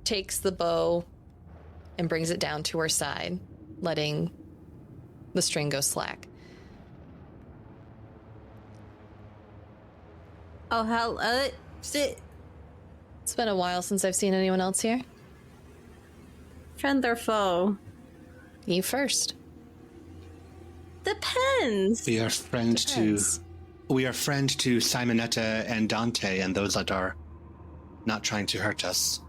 takes the bow and brings it down to her side, letting the string go slack. Oh, hell, shit. It's been a while since I've seen anyone else here. Friend or foe? You first. Depends. We are friend to Simonetta and Dante and those that are not trying to hurt us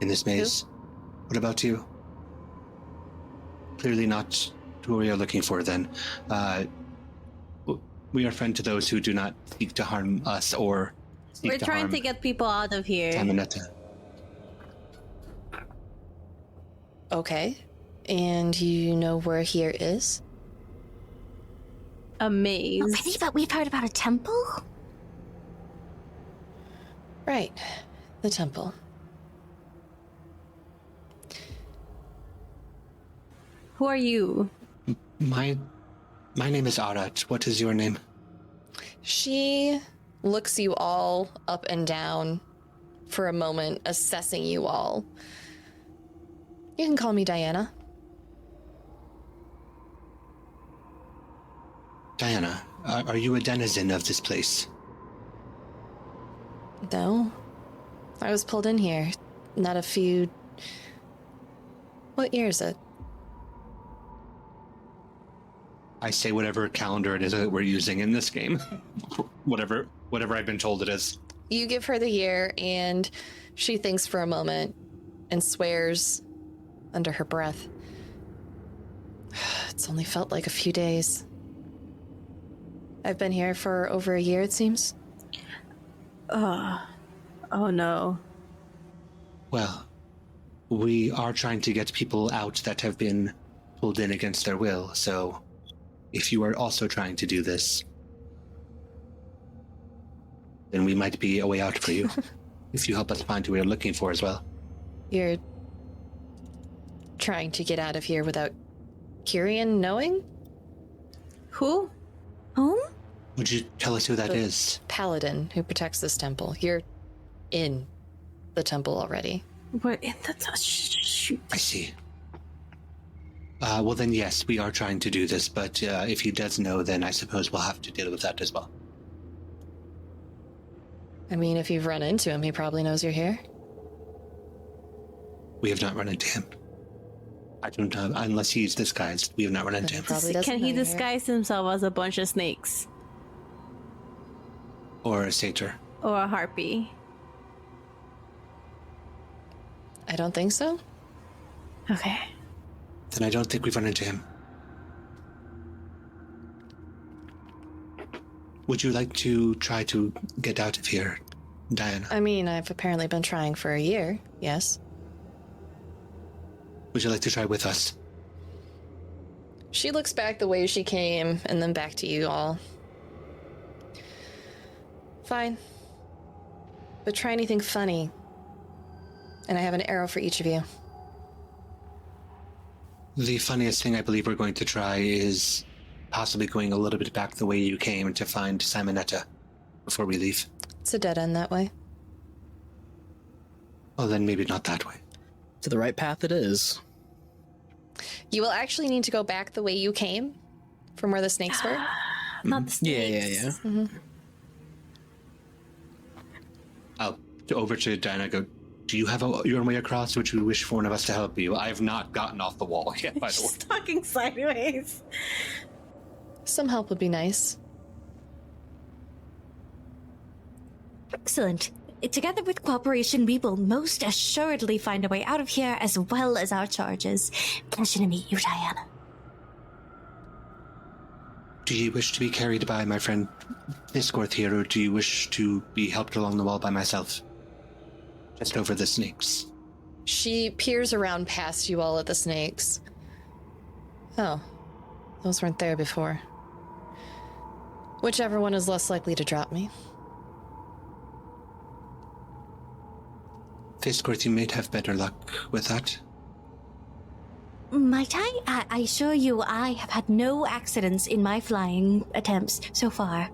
in this maze. What about you? Clearly not who we are looking for then. We are friend to those who do not seek to harm us or seek We're to trying harm to get people out of here. Simonetta. Okay. And you know where here is? A maze. Oh, really? But we've heard about a temple? Right. The temple. Who are you? My name is Arat. What is your name? She looks you all up and down for a moment, assessing you all. You can call me Diana. Diana, are you a denizen of this place? No. I was pulled in here. Not a few... What year is it? I say whatever calendar it is that we're using in this game. whatever I've been told it is. You give her the year, and she thinks for a moment and swears under her breath. It's only felt like a few days. I've been here for over a year, it seems. Oh no. Well, we are trying to get people out that have been pulled in against their will, so if you are also trying to do this, then we might be a way out for you. If you help us find who we're looking for as well. You're trying to get out of here without Kyrian knowing? Who? Whom? Would you tell us who that The is? paladin who protects this temple. You're in the temple already. We're in the shoot. I see. Well then, yes, we are trying to do this, but if he does know, then I suppose we'll have to deal with that as well. I mean, if you've run into him, he probably knows you're here. We have not run into him. I don't know, unless he's disguised. We have not run into him. Probably doesn't Can he know you're disguise himself as a bunch of snakes? Or a satyr. Or a harpy? I don't think so. Okay. Then I don't think we've run into him. Would you like to try to get out of here, Diana? I mean, I've apparently been trying for a year, yes. Would you like to try with us? She looks back the way she came, and then back to you all. Fine. But try anything funny. And I have an arrow for each of you. The funniest thing I believe we're going to try is possibly going a little bit back the way you came to find Simonetta before we leave. It's a dead end that way. Well, then maybe not that way. To the right path it is. You will actually need to go back the way you came, from where the snakes were. Not the snakes. Yeah. Mm-hmm. I'll over to Diana. Go. Do you have your own way across? Would you wish for one of us to help you? I have not gotten off the wall yet. By the way, She's talking sideways. Some help would be nice. Excellent. Together with cooperation, we will most assuredly find a way out of here as well as our charges. Pleasure to meet you, Diana. do you wish to be carried by my friend Fisscourth here, or do you wish to be helped along the wall by myself? Just over the snakes. She peers around past you all at the snakes. Oh, those weren't there before. Whichever one is less likely to drop me. Fisscourth, you may have better luck with that. Might I assure you I have had no accidents in my flying attempts so far.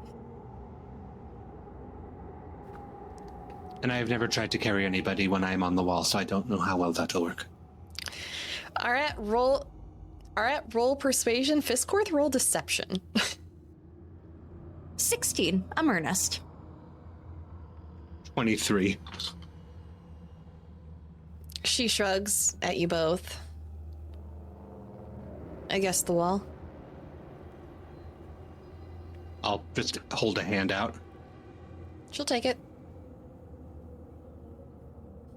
And I have never tried to carry anybody when I am on the wall, so I don't know how well that'll work. Arat, roll persuasion. Fisscourth, roll deception. 16. I'm earnest. 23. She shrugs at you both. I guess the wall. I'll just hold a hand out. She'll take it.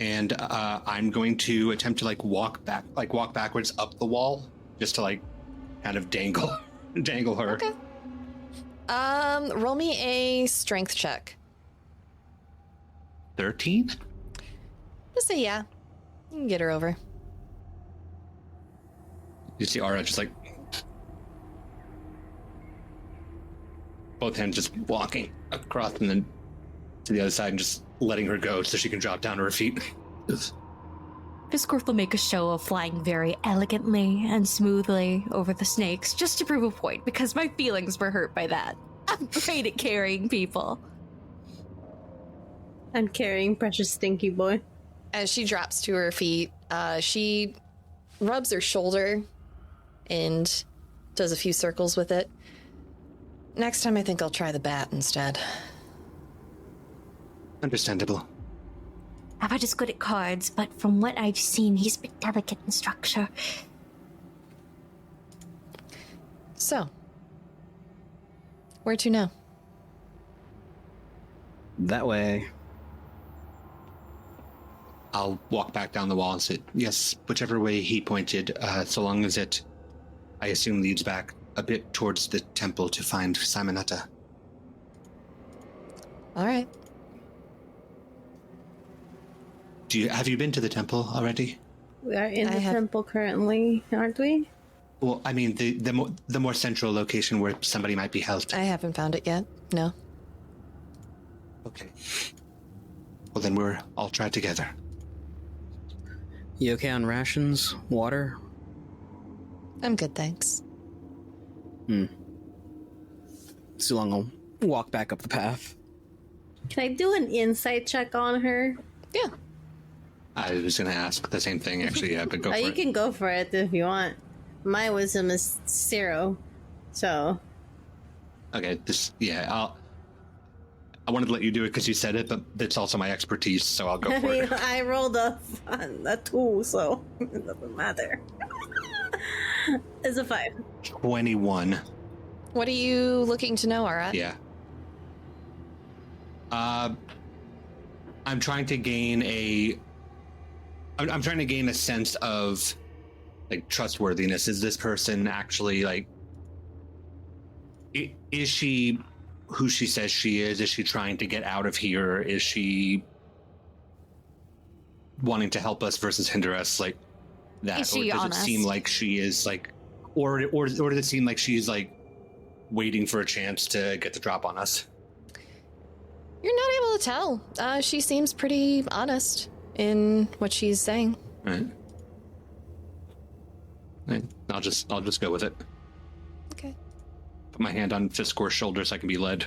And I'm going to attempt to walk backwards up the wall, just to kind of dangle her. Okay. Roll me a strength check. 13? Just say yeah. You can get her over. You see Arat just both hands just walking across and then to the other side and just letting her go so she can drop down to her feet. Fisscourth will make a show of flying very elegantly and smoothly over the snakes just to prove a point, because my feelings were hurt by that. I'm great at carrying people. I'm carrying precious stinky boy. As she drops to her feet, she rubs her shoulder and does a few circles with it. Next time I think I'll try the bat instead. Understandable. Arat is good at cards, but from what I've seen, he's a bit delicate in structure. So, where to now? That way. I'll walk back down the wall and say, yes, whichever way he pointed, so long as it, I assume, leads back a bit towards the temple to find Simonetta. All right. Have you been to the temple already? We are in the temple currently, aren't we? Well, I mean, the more central location where somebody might be held. I haven't found it yet. No. Okay. Well, then we're all tried together. You okay on rations? Water? I'm good, thanks. So long I'll walk back up the path. Can I do an insight check on her? Yeah. I was going to ask the same thing, actually, yeah, but go for You it. can go for it if you want. My wisdom is 0, so... Okay, I wanted to let you do it because you said it, but it's also my expertise, so I'll go I for mean, it. I rolled a 2, so it doesn't matter. It's a 5. 21. What are you looking to know, Arat? Yeah. I'm trying to gain I'm trying to gain a sense of trustworthiness. Is this person actually is she who she says she is? Is she trying to get out of here? Is she wanting to help us versus hinder us that? Is she or does honest? it seem like she is or does it seem like she's waiting for a chance to get the drop on us? You're not able to tell. She seems pretty honest in what she's saying. Right. I'll just go with it. Okay. Put my hand on Fisscourth's shoulder so I can be led.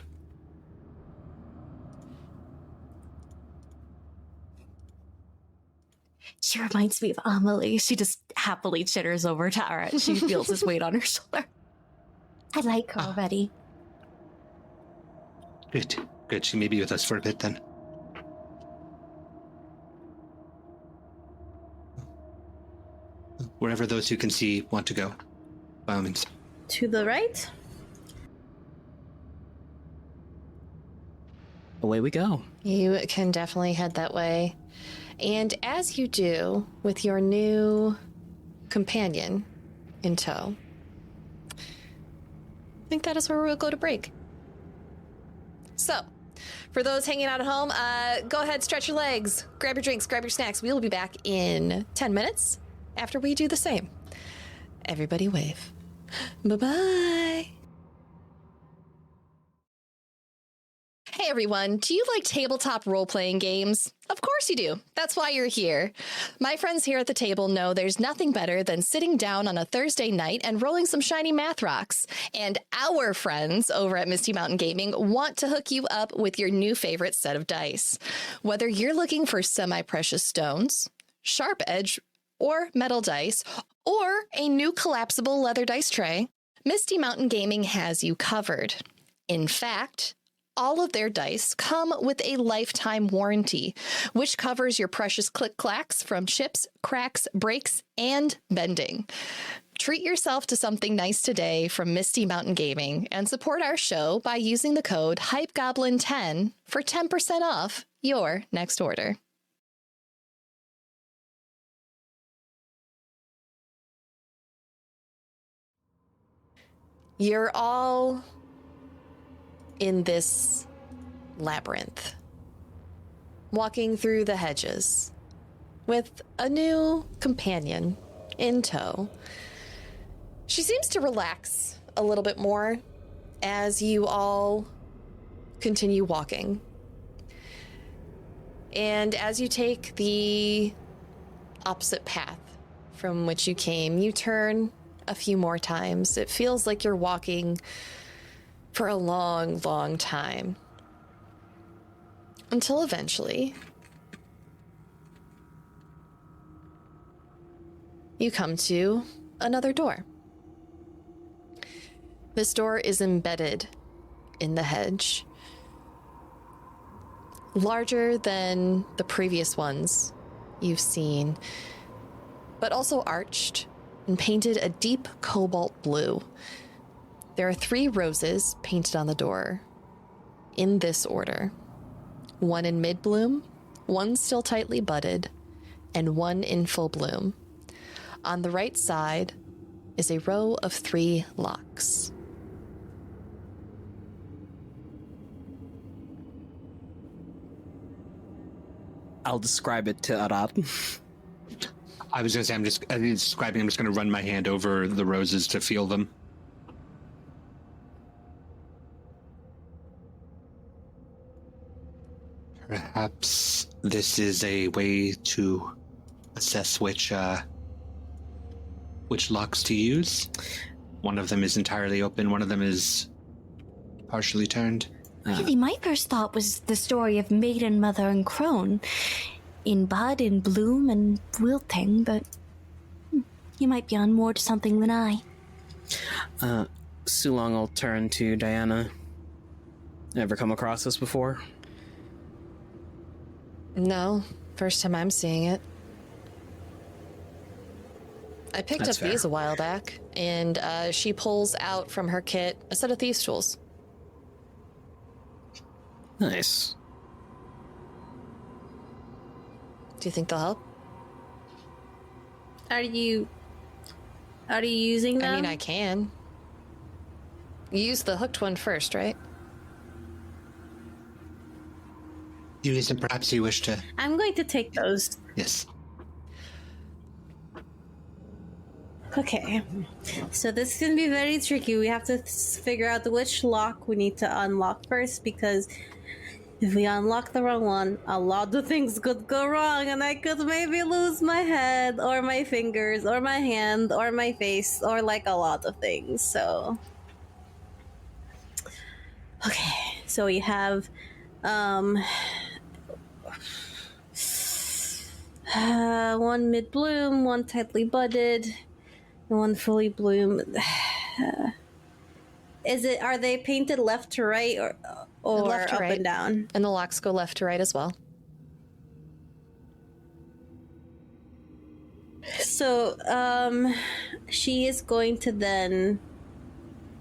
She reminds me of Amelie. She just happily chitters over to Arat. She feels his weight on her shoulder. I like her already. Good. She may be with us for a bit then. Wherever those who can see want to go, by all means. To the right? Away we go. You can definitely head that way. And as you do, with your new companion in tow, I think that is where we'll go to break. So, for those hanging out at home, go ahead, stretch your legs, grab your drinks, grab your snacks. We will be back in 10 minutes after we do the same. Everybody wave. Bye-bye. Hey Hey everyone, do you like tabletop role-playing games? Of course you do. That's why you're here. My friends here at the table know there's nothing better than sitting down on a Thursday night and rolling some shiny math rocks. And our friends over at Misty Mountain Gaming want to hook you up with your new favorite set of dice. Whether you're looking for semi-precious stones, sharp edge or metal dice, or a new collapsible leather dice tray, Misty Mountain Gaming has you covered. In fact, all of their dice come with a lifetime warranty, which covers your precious click-clacks from chips, cracks, breaks, and bending. Treat yourself to something nice today from Misty Mountain Gaming and support our show by using the code HYPEGOBLIN10 for 10% off your next order. You're all in this labyrinth, walking through the hedges with a new companion in tow. She seems to relax a little bit more as you all continue walking. And as you take the opposite path from which you came, you turn a few more times. It feels like you're walking for a long, long time. Until eventually, you come to another door. This door is embedded in the hedge, larger than the previous ones you've seen, but also arched and painted a deep cobalt blue. There are 3 roses painted on the door, in this order. 1 in mid-bloom, 1 still tightly budded, and 1 in full bloom. On the right side is a row of 3 locks. I'll describe it to Arat. I was going to say, I'm just going to run my hand over the roses to feel them. Perhaps this is a way to assess which locks to use. One of them is entirely open, one of them is partially turned. Really, my first thought was the story of Maiden, Mother, and Crone. In bud, in bloom, and wilting, but you might be on more to something than I. Sulong will turn to Diana. Ever come across this before? No, first time I'm seeing it. I picked That's up fair. these a while back, and she pulls out from her kit a set of thieves' tools. Nice. Do you think they'll help? Are you using them? I mean, I can. You use the hooked one first, right? Yuiza, perhaps you wish to... I'm going to take those. Yes. Okay. So this is going to be very tricky. We have to figure out which lock we need to unlock first, because if we unlock the wrong one, a lot of things could go wrong, and I could maybe lose my head, or my fingers, or my hand, or my face, or like a lot of things. So... Okay. So we have... one mid-bloom, 1 tightly budded, and 1 fully bloom. Are they painted left to right or Left to up right. and down? And the locks go left to right as well. So, she is going to then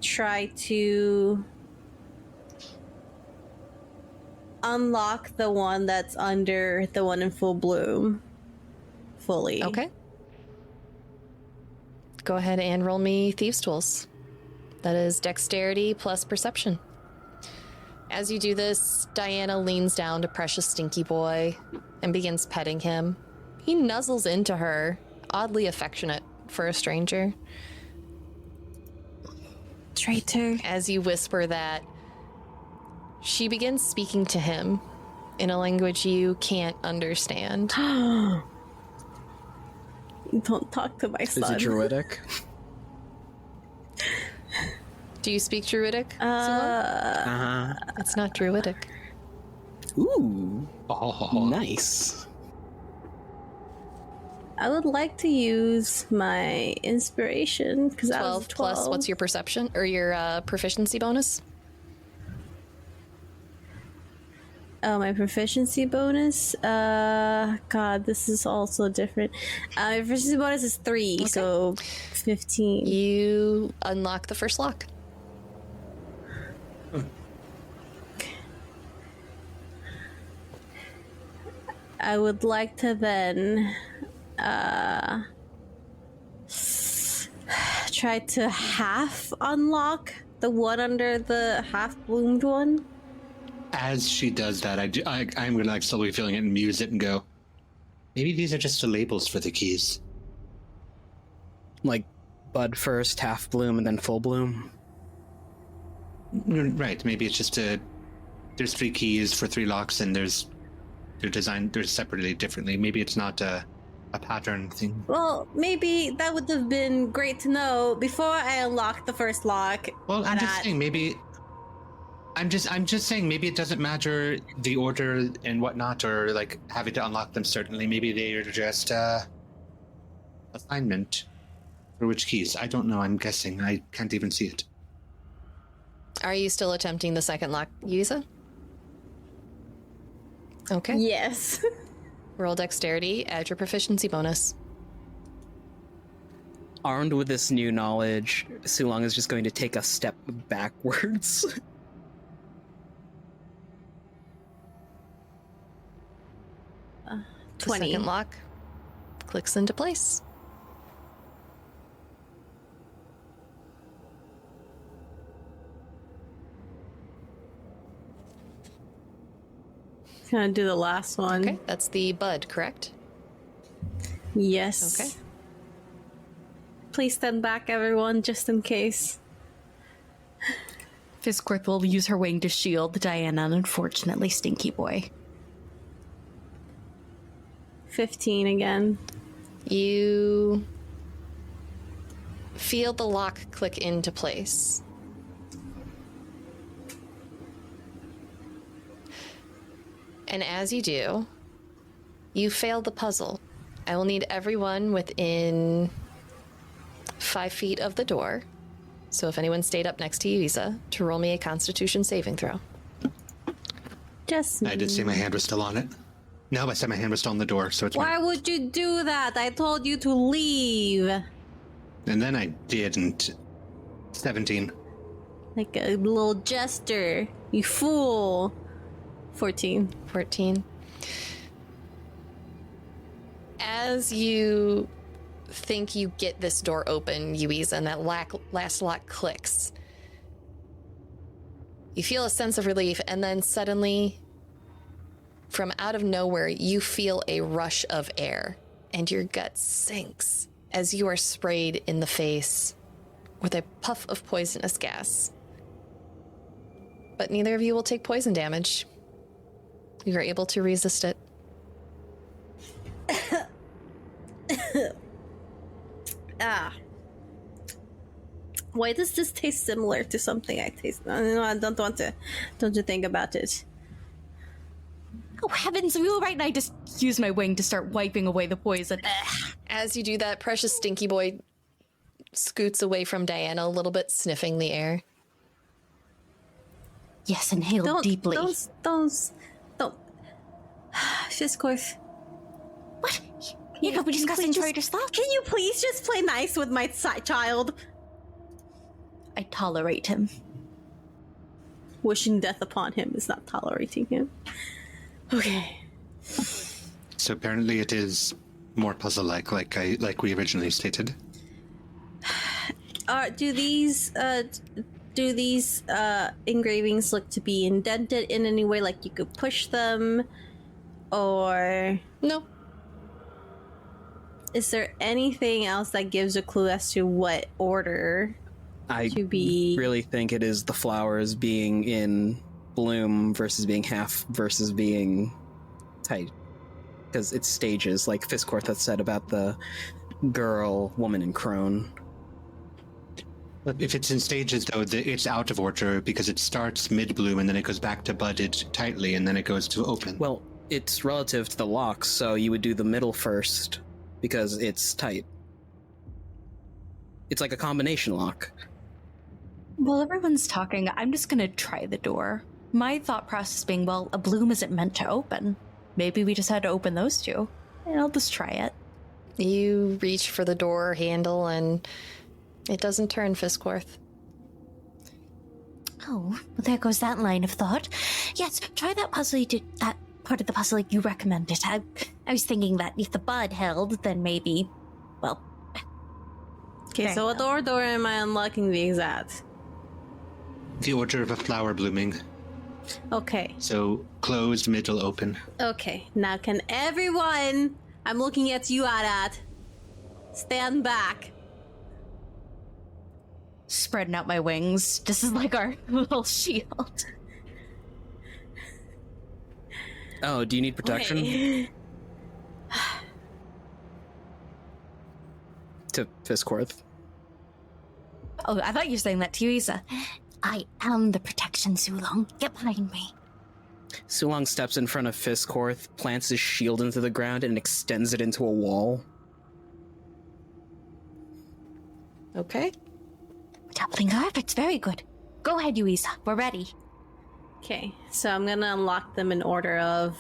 try to unlock the one that's under the one in full bloom fully. Okay. Go ahead and roll me thieves' tools. That is dexterity plus perception. As you do this, Diana leans down to Precious Stinky Boy and begins petting him. He nuzzles into her, oddly affectionate for a stranger. Traitor. As you whisper that, she begins speaking to him in a language you can't understand. Don't talk to my son. Is it Druidic? Do you speak Druidic? It's not Druidic. Ooh. Oh, Nice. I would like to use my inspiration because I was 12 plus, what's your perception or your proficiency bonus? Oh, my proficiency bonus. God, this is also different. My proficiency bonus is 3, so 15. You unlock the first lock. I would like to then try to half unlock the one under the half bloomed one. As she does that, I'm gonna like slowly feeling it and muse it and go, maybe these are just the labels for the keys. Like bud first, half bloom, and then full bloom. Right, maybe it's just there's 3 keys for 3 locks and they're designed separately differently. Maybe it's not a pattern thing. Well, maybe that would have been great to know before I unlocked the first lock. Well, I'm just saying maybe I'm just saying maybe it doesn't matter the order and whatnot, or like having to unlock them certainly. Maybe they are just assignment for which keys. I don't know. I'm guessing. I can't even see it. Are you still attempting the second lock, Yuiza? Okay. Yes. Roll dexterity, add your proficiency bonus. Armed with this new knowledge, Sulong is just going to take a step backwards. The 20. second lock clicks into place. Gonna do the last one. Okay, that's the bud, correct? Yes. Okay. Please stand back, everyone, just in case. Fisscourth will use her wing to shield Diana and unfortunately Stinky Boy. 15 again. You feel the lock click into place. And as you do, you fail the puzzle. I will need everyone within 5 feet of the door. So if anyone stayed up next to Yuiza, to roll me a Constitution saving throw. Just I did say my hand was still on it. No, I said my hand was still on the door, so it's Why mine. would you do that? I told you to leave. And then I didn't. 17. Like a little jester. You fool. 14. 14. As you think you get this door open, Yuiza, and that last lock clicks, you feel a sense of relief, and then suddenly, from out of nowhere, you feel a rush of air, and your gut sinks as you are sprayed in the face with a puff of poisonous gas. But neither of you will take poison damage. You are able to resist it. Why does this taste similar to something I taste? No, I don't want to. Don't you think about it? Oh heavens, we were right, and I just used my wing to start wiping away the poison. As you do that, precious Stinky Boy scoots away from Diana a little bit, sniffing the air. Yes, inhale deeply. Don't. Fisscourth. What? You could be discussing traitor stuff. Can you please just play nice with my child? I tolerate him. Wishing death upon him is not tolerating him. Okay. So apparently it is more puzzle-like, like we originally stated. Do these engravings look to be indented in any way? Like you could push them, or No. is there anything else that gives a clue as to what order I to be? really think it is the flowers being in bloom versus being half versus being tight. Because it's stages, like Fisscourth had said about the girl, woman, and crone. But if it's in stages, though, it's out of order because it starts mid-bloom and then it goes back to budded tightly and then it goes to open. Well, it's relative to the locks, so you would do the middle first because it's tight. It's like a combination lock. While everyone's talking, I'm just gonna try the door. My thought process being, well, a bloom isn't meant to open. Maybe we just had to open those two. And I'll just try it. You reach for the door handle and it doesn't turn, Fisscourth. Oh, well, there goes that line of thought. Yes, try that puzzle that part of the puzzle you recommended. I was thinking that if the bud held, then maybe, well... Okay, so what door am I unlocking these at? The order of a flower blooming. Okay. So closed, middle, open. Okay, now can everyone... I'm looking at you, Arat. Stand back. Spreading out my wings. This is like our little shield. Oh, do you need protection? Okay. To Fisscourth. Oh, I thought you were saying that to Yuiza. I am the protection, Sulong. Get behind me. Sulong steps in front of Fisscourth, plants his shield into the ground, and extends it into a wall. Okay. Doubling our efforts, very good. Go ahead, Yuiza. We're ready. Okay, so I'm gonna unlock them in order of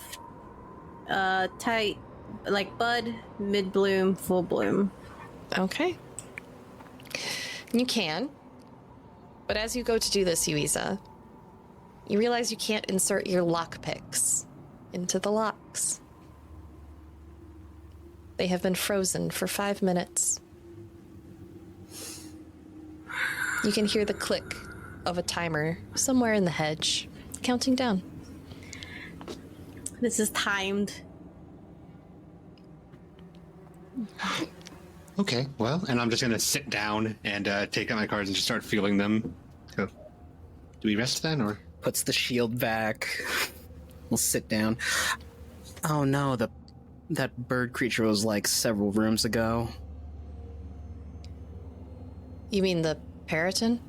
tight, like bud, mid bloom, full bloom. Okay. You can. But as you go to do this, Yuiza, you realize you can't insert your lockpicks into the locks. They have been frozen for 5 minutes. You can hear the click of a timer somewhere in the hedge, counting down. This is timed. Okay, well, and I'm just going to sit down and take out my cards and just start feeling them. So, do we rest then, or? Puts the shield back. We'll sit down. Oh no, that bird creature was like several rooms ago. You mean the Periton?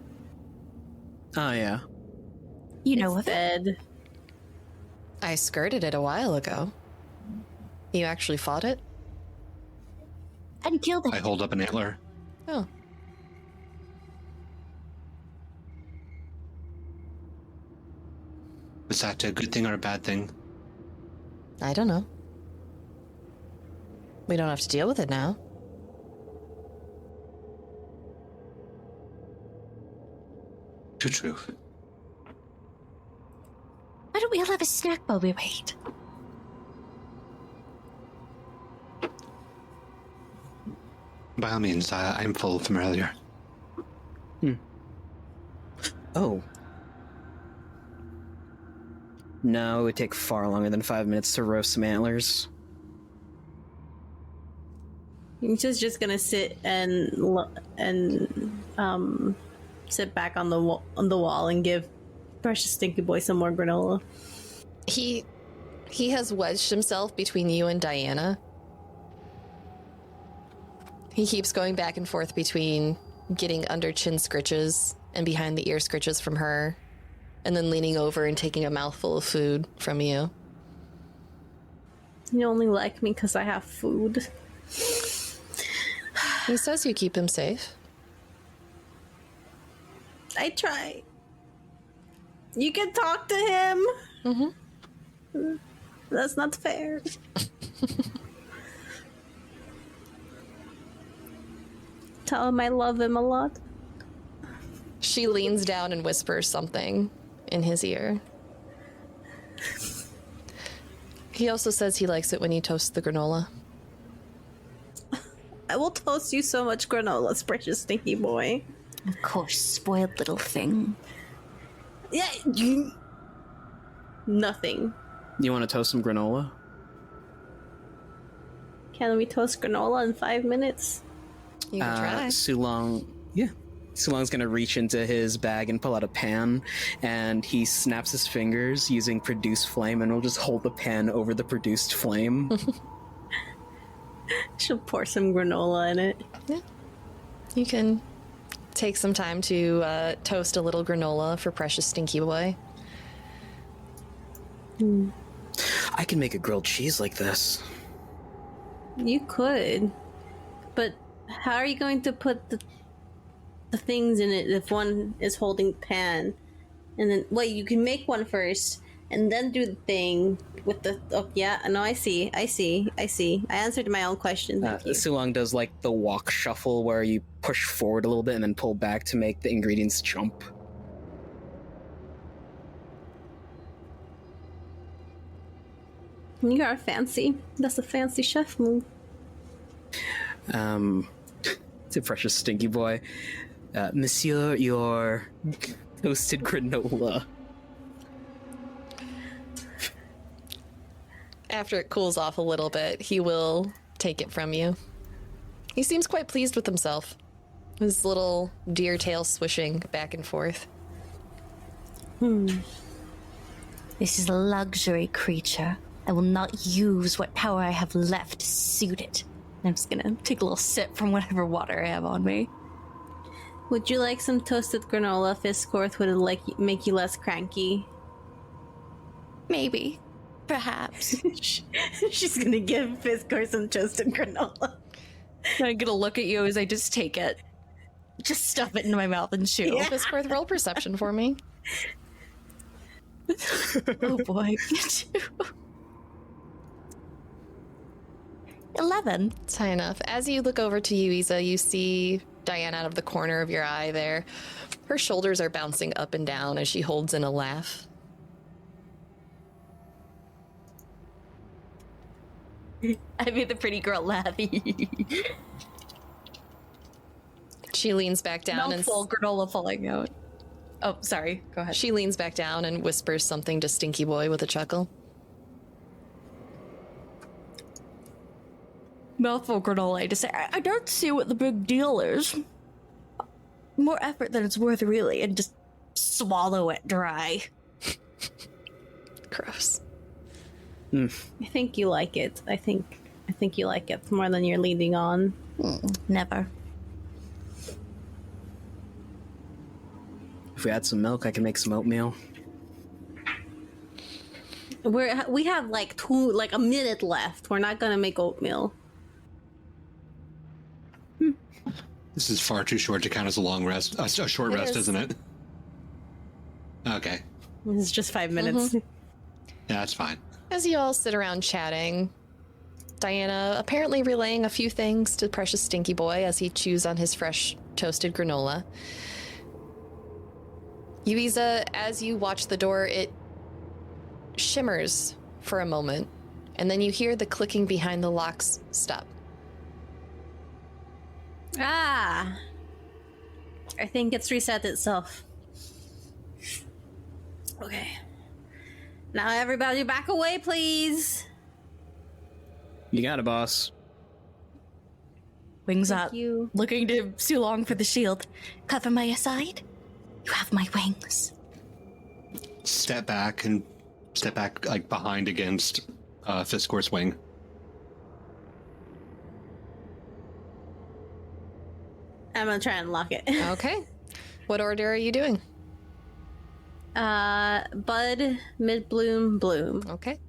Oh yeah. You know It's of it. dead. I skirted it a while ago. You actually fought it? And killed it. I hold up an antler. Oh. Was that a good thing or a bad thing? I don't know. We don't have to deal with it now. Too true. Why don't we all have a snack while we wait? By all means, I'm full from earlier. Oh. No, it would take far longer than 5 minutes to roast some antlers. He's just gonna sit and sit back on the wall and give Precious Stinky Boy some more granola. He has wedged himself between you and Diana. He keeps going back and forth between getting under chin scritches and behind the ear scritches from her, and then leaning over and taking a mouthful of food from you. You only like me because I have food. He says you keep him safe. I try. You can talk to him. Mm-hmm. That's not fair. Tell him I love him a lot. She leans down and whispers something in his ear. He also says he likes it when you toast the granola. I will toast you so much granola, Precious Stinky Boy. Of course, spoiled little thing. Yeah, you... Nothing. You want to toast some granola? Can we toast granola in 5 minutes? You can try. Sulong, yeah. Sulong's gonna reach into his bag and pull out a pan, and he snaps his fingers using produce flame, and will just hold the pan over the produced flame. She'll pour some granola in it. Yeah. You can take some time to toast a little granola for precious Stinky Boy. I can make a grilled cheese like this. You could, but how are you going to put the things in it if one is holding the pan? And then, wait, you can make one first and then do the thing with the. Oh, yeah, no, I see. I answered my own question. Thank you. Sulong does like the walk shuffle where you push forward a little bit and then pull back to make the ingredients jump. You are fancy. That's a fancy chef move. To precious Stinky Boy. Monsieur, your toasted granola. After it cools off a little bit, he will take it from you. He seems quite pleased with himself. His little deer tail swishing back and forth. This is a luxury creature. I will not use what power I have left to suit it. I'm just gonna take a little sip from whatever water I have on me. Would you like some toasted granola? Fisscourth would it make you less cranky? Maybe. Perhaps. She's gonna give Fisscourth some toasted granola. I'm gonna look at you as I just take it. Just stuff it into my mouth and chew. Yeah. Fisscourth, roll perception for me. Oh boy. 11. It's high enough. As you look over to Yuiza, you see Diane out of the corner of your eye there. Her shoulders are bouncing up and down as she holds in a laugh. I made the pretty girl laugh. She leans back down Mouthful granola falling out. Oh, sorry. Go ahead. She leans back down and whispers something to Stinky Boy with a chuckle. Mouthful granola. I just say, I don't see what the big deal is. More effort than it's worth, really, and just swallow it dry. Gross. I think you like it. I think you like it more than you're leading on. Never. If we add some milk, I can make some oatmeal. We have like a minute left. We're not gonna make oatmeal. This is far too short to count as a long rest. A short rest, isn't it? Okay. This is just 5 minutes. Yeah, that's fine. As you all sit around chatting, Diana apparently relaying a few things to precious Stinky Boy as he chews on his fresh toasted granola. Yuiza, as you watch the door, it shimmers for a moment, and then you hear the clicking behind the locks stop. Ah! I think it's reset itself. Okay. Now everybody back away, please. You got it, boss. Wings Thank up. you. Looking to Sulong for the shield. Cover my aside. You have my wings. Step back like behind against Fisscourth's wing. I'm gonna try and lock it. Okay. What order are you doing? Bud, mid-bloom, bloom. Okay.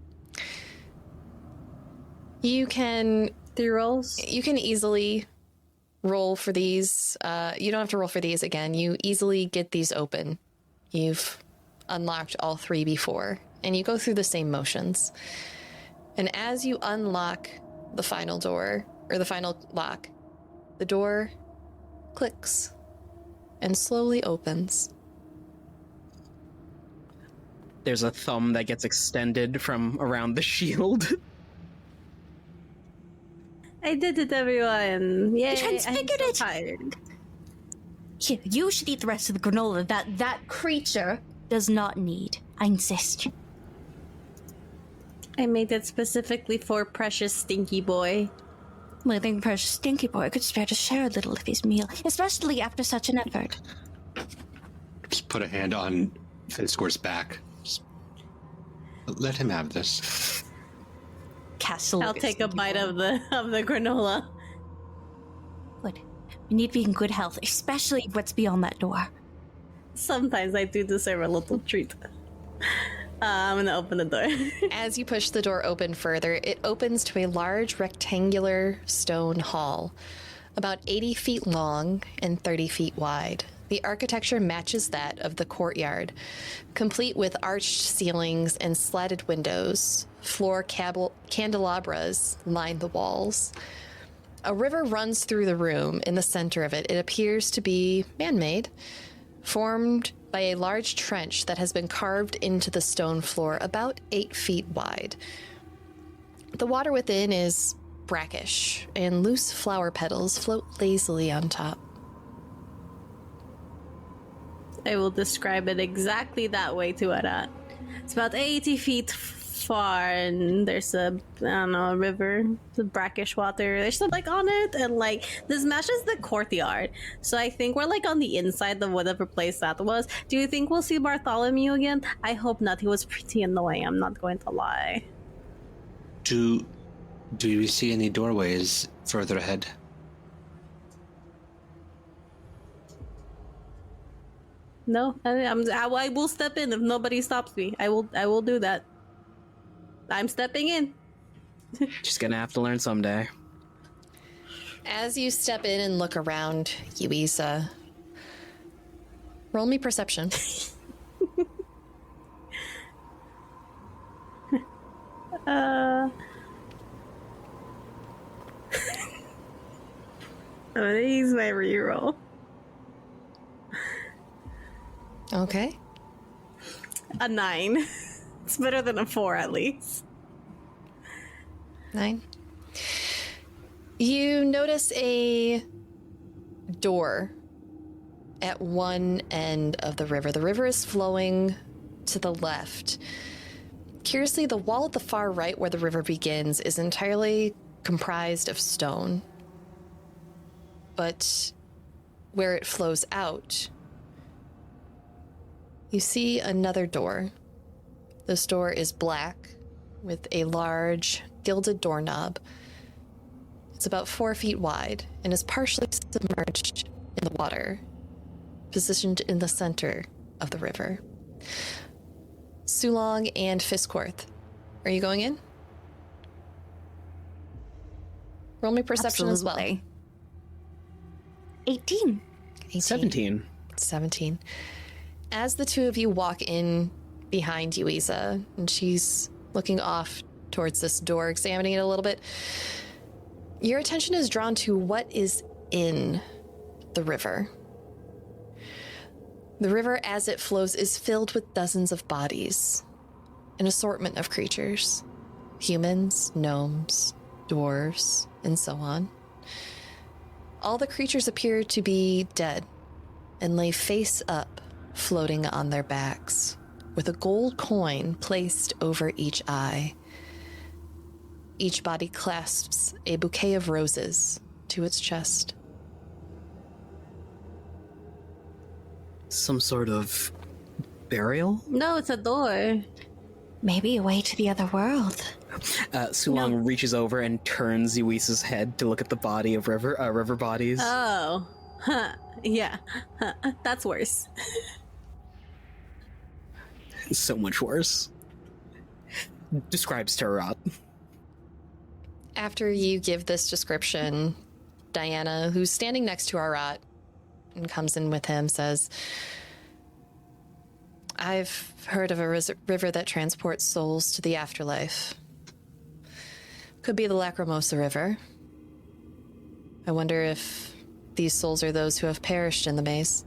You can 3 rolls. You can easily roll for these. You don't have to roll for these again. You easily get these open. You've unlocked all 3 before, and you go through the same motions. And as you unlock the final door, or the final lock, the door clicks and slowly opens. There's a thumb that gets extended from around the shield. I did it, everyone! Yay! transfigured I'm it. so tired. Here, you should eat the rest of the granola that creature does not need. I insist. I made it specifically for precious Stinky Boy. I think precious Stinky Boy could spare to share a little of his meal, especially after such an effort. Just put a hand on Fisscourth's back. Just let him have this. Castle. I'll take a bite of the granola. Good. You need to be in good health, especially what's beyond that door. Sometimes I do deserve a little treat. I'm gonna open the door. As you push the door open further, it opens to a large rectangular stone hall, about 80 feet long and 30 feet wide. The architecture matches that of the courtyard, complete with arched ceilings and slatted windows. Floor candelabras line the walls. A river runs through the room. In the center of it, it appears to be man-made, formed by a large trench that has been carved into the stone floor about 8 feet wide. The water within is brackish, and loose flower petals float lazily on top. I will describe it exactly that way to Arat. It's about 80 feet far, and there's a river, the brackish water. There's some on it, and this matches the courtyard. So I think we're on the inside of whatever place that was. Do you think we'll see Bartholomew again? I hope not. He was pretty annoying. I'm not going to lie. Do you see any doorways further ahead? No, I will step in if nobody stops me. I will do that. I'm stepping in. Just gonna have to learn someday. As you step in and look around, Yuiza, roll me perception. I'm gonna use my reroll. Okay. A 9. It's better than a 4 at least. 9. You notice a door at one end of the river. The river is flowing to the left. Curiously, the wall at the far right where the river begins is entirely comprised of stone. But where it flows out, you see another door. This door is black with a large gilded doorknob. It's about 4 feet wide and is partially submerged in the water, positioned in the center of the river. Sulong and Fisscourth, are you going in? Roll me perception as well. Absolutely. 18. 17. 17. As the two of you walk in behind Yuiza, and she's looking off towards this door, examining it a little bit, your attention is drawn to what is in the river. The river, as it flows, is filled with dozens of bodies, an assortment of creatures, humans, gnomes, dwarves, and so on. All the creatures appear to be dead and lay face up, floating on their backs, with a gold coin placed over each eye. Each body clasps a bouquet of roses to its chest. Some sort of burial? No, it's a door. Maybe a way to the other world. Sulong reaches over and turns Yuisa's head to look at the body of river bodies. Oh. Huh. Yeah. Huh. That's worse. So much worse. Describes to Arat. After you give this description, Diana, who's standing next to Arat and comes in with him, says, I've heard of a river that transports souls to the afterlife. Could be the Lacrimosa River. I wonder if these souls are those who have perished in the maze.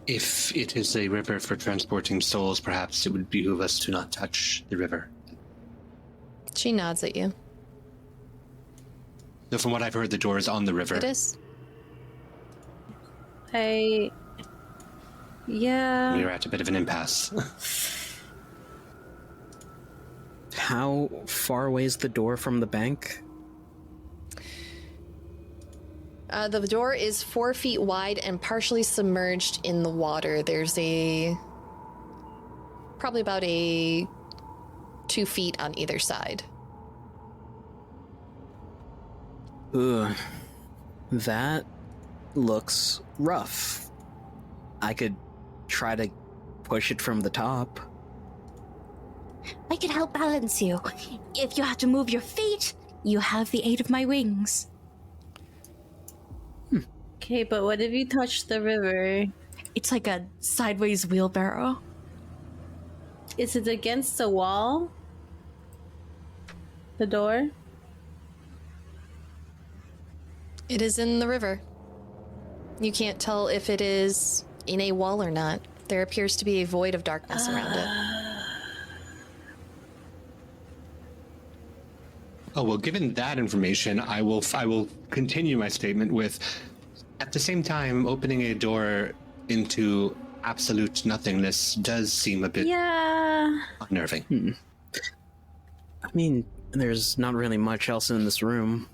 If it is a river for transporting souls, perhaps it would behoove us to not touch the river. She nods at you. So from what I've heard, the door is on the river. It is. Yeah. We're at a bit of an impasse. how far away is the door from the bank? The door is 4 feet wide and partially submerged in the water. There's probably about 2 feet on either side. Ugh. That looks rough. I could try to push it from the top. I can help balance you. If you have to move your feet, you have the aid of my wings. Okay, but what if you touch the river? It's like a sideways wheelbarrow. Is it against the wall? The door? It is in the river. You can't tell if it is in a wall or not. There appears to be a void of darkness around it. Oh, well, given that information, I will continue my statement with, at the same time, opening a door into absolute nothingness does seem a bit unnerving. I mean, there's not really much else in this room.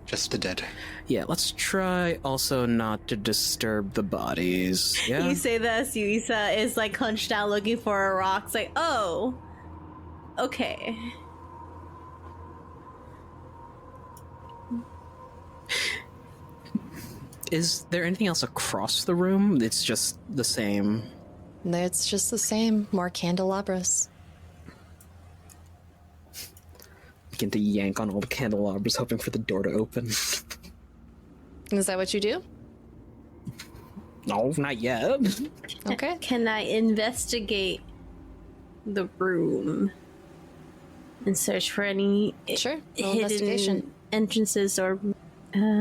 Just the dead. Yeah, let's try also not to disturb the bodies. Yeah. You say that as Yuiza is like hunched down looking for a rock. It's like, oh, okay. Is there anything else across the room? It's just the same. It's just the same. More candelabras. Begin to yank on all the candelabras, hoping for the door to open. Is that what you do? No, not yet. Okay. Can I investigate the room and search for any Sure. Roll hidden investigation. entrances or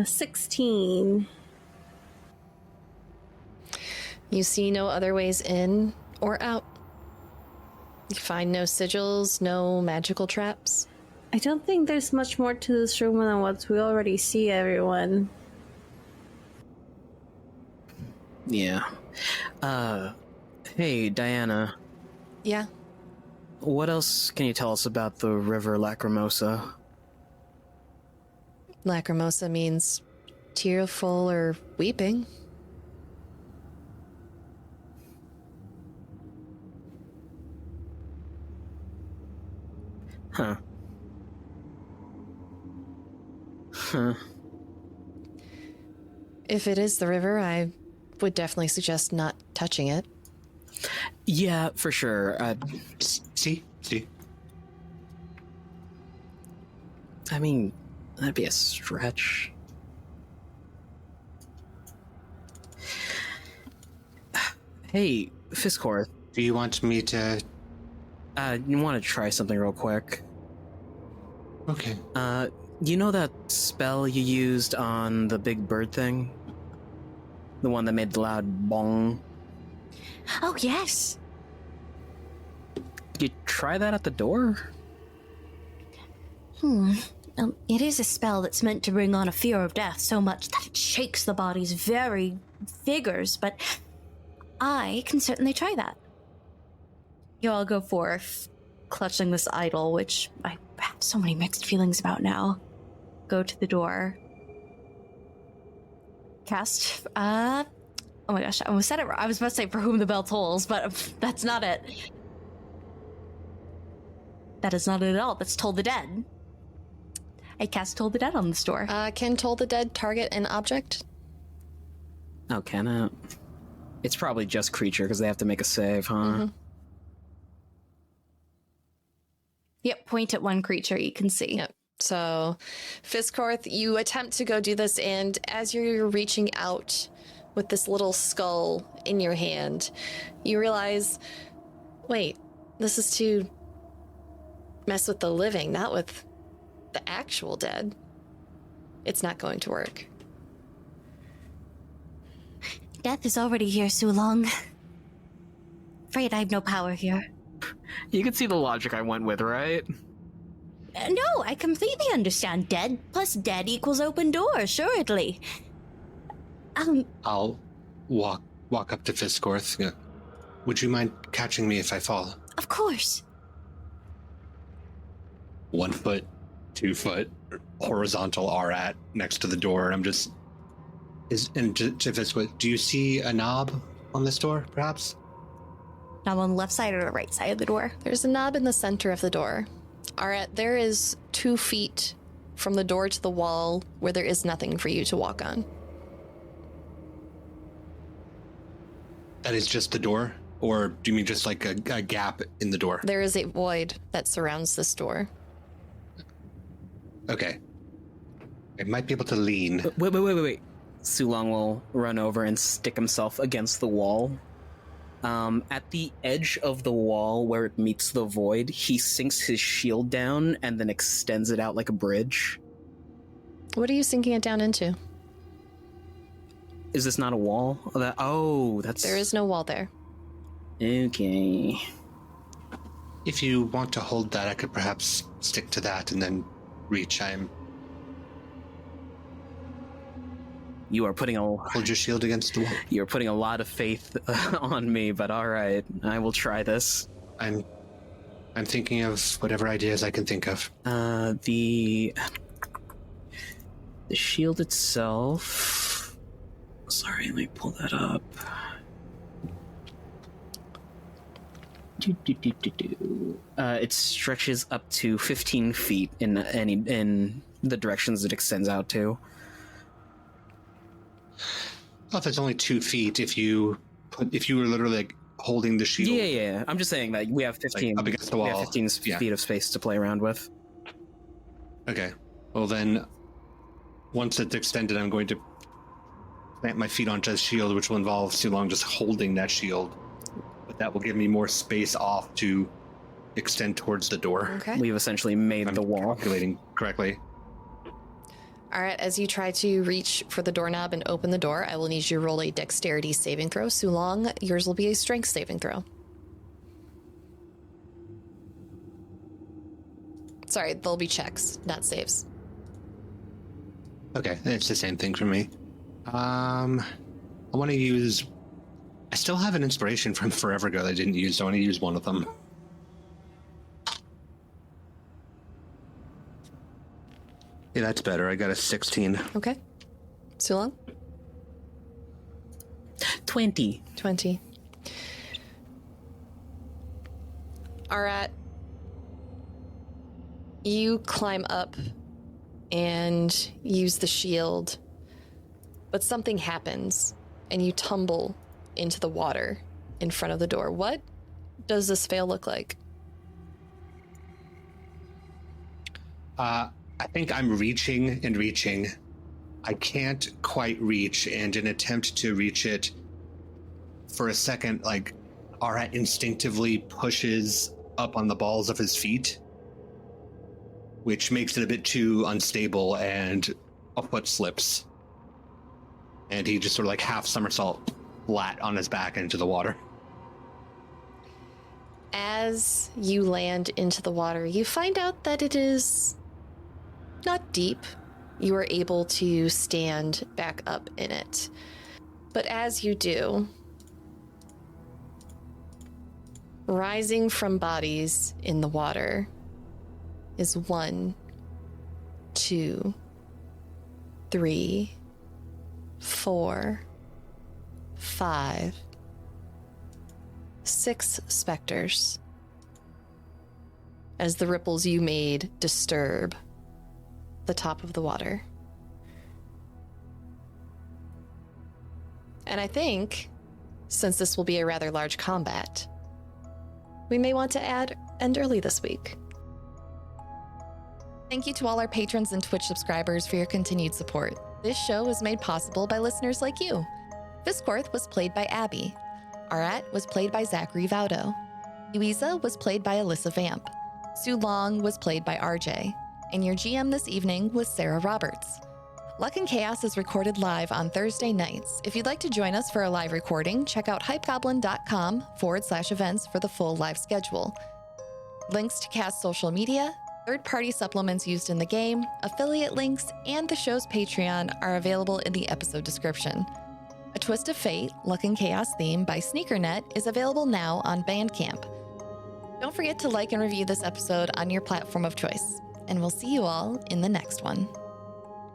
16? You see no other ways in or out. You find no sigils, no magical traps. I don't think there's much more to this room than what we already see, everyone. Yeah. Hey, Diana. Yeah. What else can you tell us about the river Lacrimosa? Lacrimosa means tearful or weeping. Huh. Huh. If it is the river, I would definitely suggest not touching it. Yeah, for sure. See? I mean, that'd be a stretch. Hey, Fisscourth. Do you want me to... You want to try something real quick? Okay. You know that spell you used on the big bird thing? The one that made the loud bong? Oh, yes. Did you try that at the door? It is a spell that's meant to bring on a fear of death so much that it shakes the body's very figures, but I can certainly try that. You all go forth, clutching this idol, which I have so many mixed feelings about now. Go to the door. Cast, oh my gosh, I almost said it wrong. I was about to say for whom the bell tolls, but that's not it. That is not it at all. That's Toll the Dead. I cast Toll the Dead on this door. Can Toll the Dead target an object? Oh, can it? It's probably just creature because they have to make a save, huh? Mm-hmm. Yep, point at one creature you can see. Yep. So, Fisscourth, you attempt to go do this, and as you're reaching out with this little skull in your hand, you realize, wait, this is to mess with the living, not with the actual dead. It's not going to work. Death is already here so long. Afraid I have no power here. You can see the logic I went with, right? No, I completely understand. Dead plus dead equals open door, assuredly. I'll walk up to Fisscourth. Yeah. Would you mind catching me if I fall? Of course. 1 foot, 2 foot, horizontal Arat next to the door. I'm just... do you see a knob on this door, perhaps? Now I'm on the left side or the right side of the door? There's a knob in the center of the door. Arat, there is 2 feet from the door to the wall where there is nothing for you to walk on. That is just the door? Or do you mean just like a gap in the door? There is a void that surrounds this door. Okay. I might be able to lean. Wait. Sulong will run over and stick himself against the wall. At the edge of the wall where it meets the void, he sinks his shield down and then extends it out like a bridge. What are you sinking it down into? Is this not a wall? That's... There is no wall there. Okay. If you want to hold that, I could perhaps stick to that and then reach. You are putting Hold your shield against the wall. You're putting a lot of faith on me, but all right, I will try this. I'm thinking of whatever ideas I can think of. The shield itself. Sorry, let me pull that up. It stretches up to 15 feet in the directions it extends out to. Oh, if it's only 2 feet, if you were literally like holding the shield. Yeah. I'm just saying that we have 15 like, up against the wall. We have 15 feet of space to play around with. Okay. Well then, once it's extended, I'm going to plant my feet onto the shield, which will involve Sulong just holding that shield. But that will give me more space off to extend towards the door. Okay. We've essentially made the wall. Calculating correctly. All right, as you try to reach for the doorknob and open the door, I will need you to roll a dexterity saving throw. Sulong, yours will be a strength saving throw. Sorry, there'll be checks, not saves. Okay, it's the same thing for me. I want to use... I still have an inspiration from forever ago that I didn't use, so I want to use one of them. Yeah, that's better. I got a 16. Okay. Sulong? 20. 20. Arat, you climb up and use the shield, but something happens and you tumble into the water in front of the door. What does this fail look like? I think I'm reaching and reaching. I can't quite reach, and in an attempt to reach it, for a second, like, Arat instinctively pushes up on the balls of his feet, which makes it a bit too unstable, and a foot slips. And he just sort of like half somersault flat on his back into the water. As you land into the water, you find out that it is not deep. You are able to stand back up in it. But as you do, rising from bodies in the water is 1, 2, 3, 4, 5, 6 specters. As the ripples you made disturb the top of the water. And I think, since this will be a rather large combat, we may want to end early this week. Thank you to all our patrons and Twitch subscribers for your continued support. This show was made possible by listeners like you. Fisscourth was played by Abby. Arat was played by Zachary Vaudo. Yuiza was played by Alessa Vamp. Sulong was played by RJ. And your GM this evening was Sara Roberts. Luck and Chaos is recorded live on Thursday nights. If you'd like to join us for a live recording, check out hypegoblin.com/events for the full live schedule. Links to cast social media, third-party supplements used in the game, affiliate links, and the show's Patreon are available in the episode description. A Twist of Fate, Luck and Chaos theme by Sneakernet is available now on Bandcamp. Don't forget to like and review this episode on your platform of choice, and we'll see you all in the next one.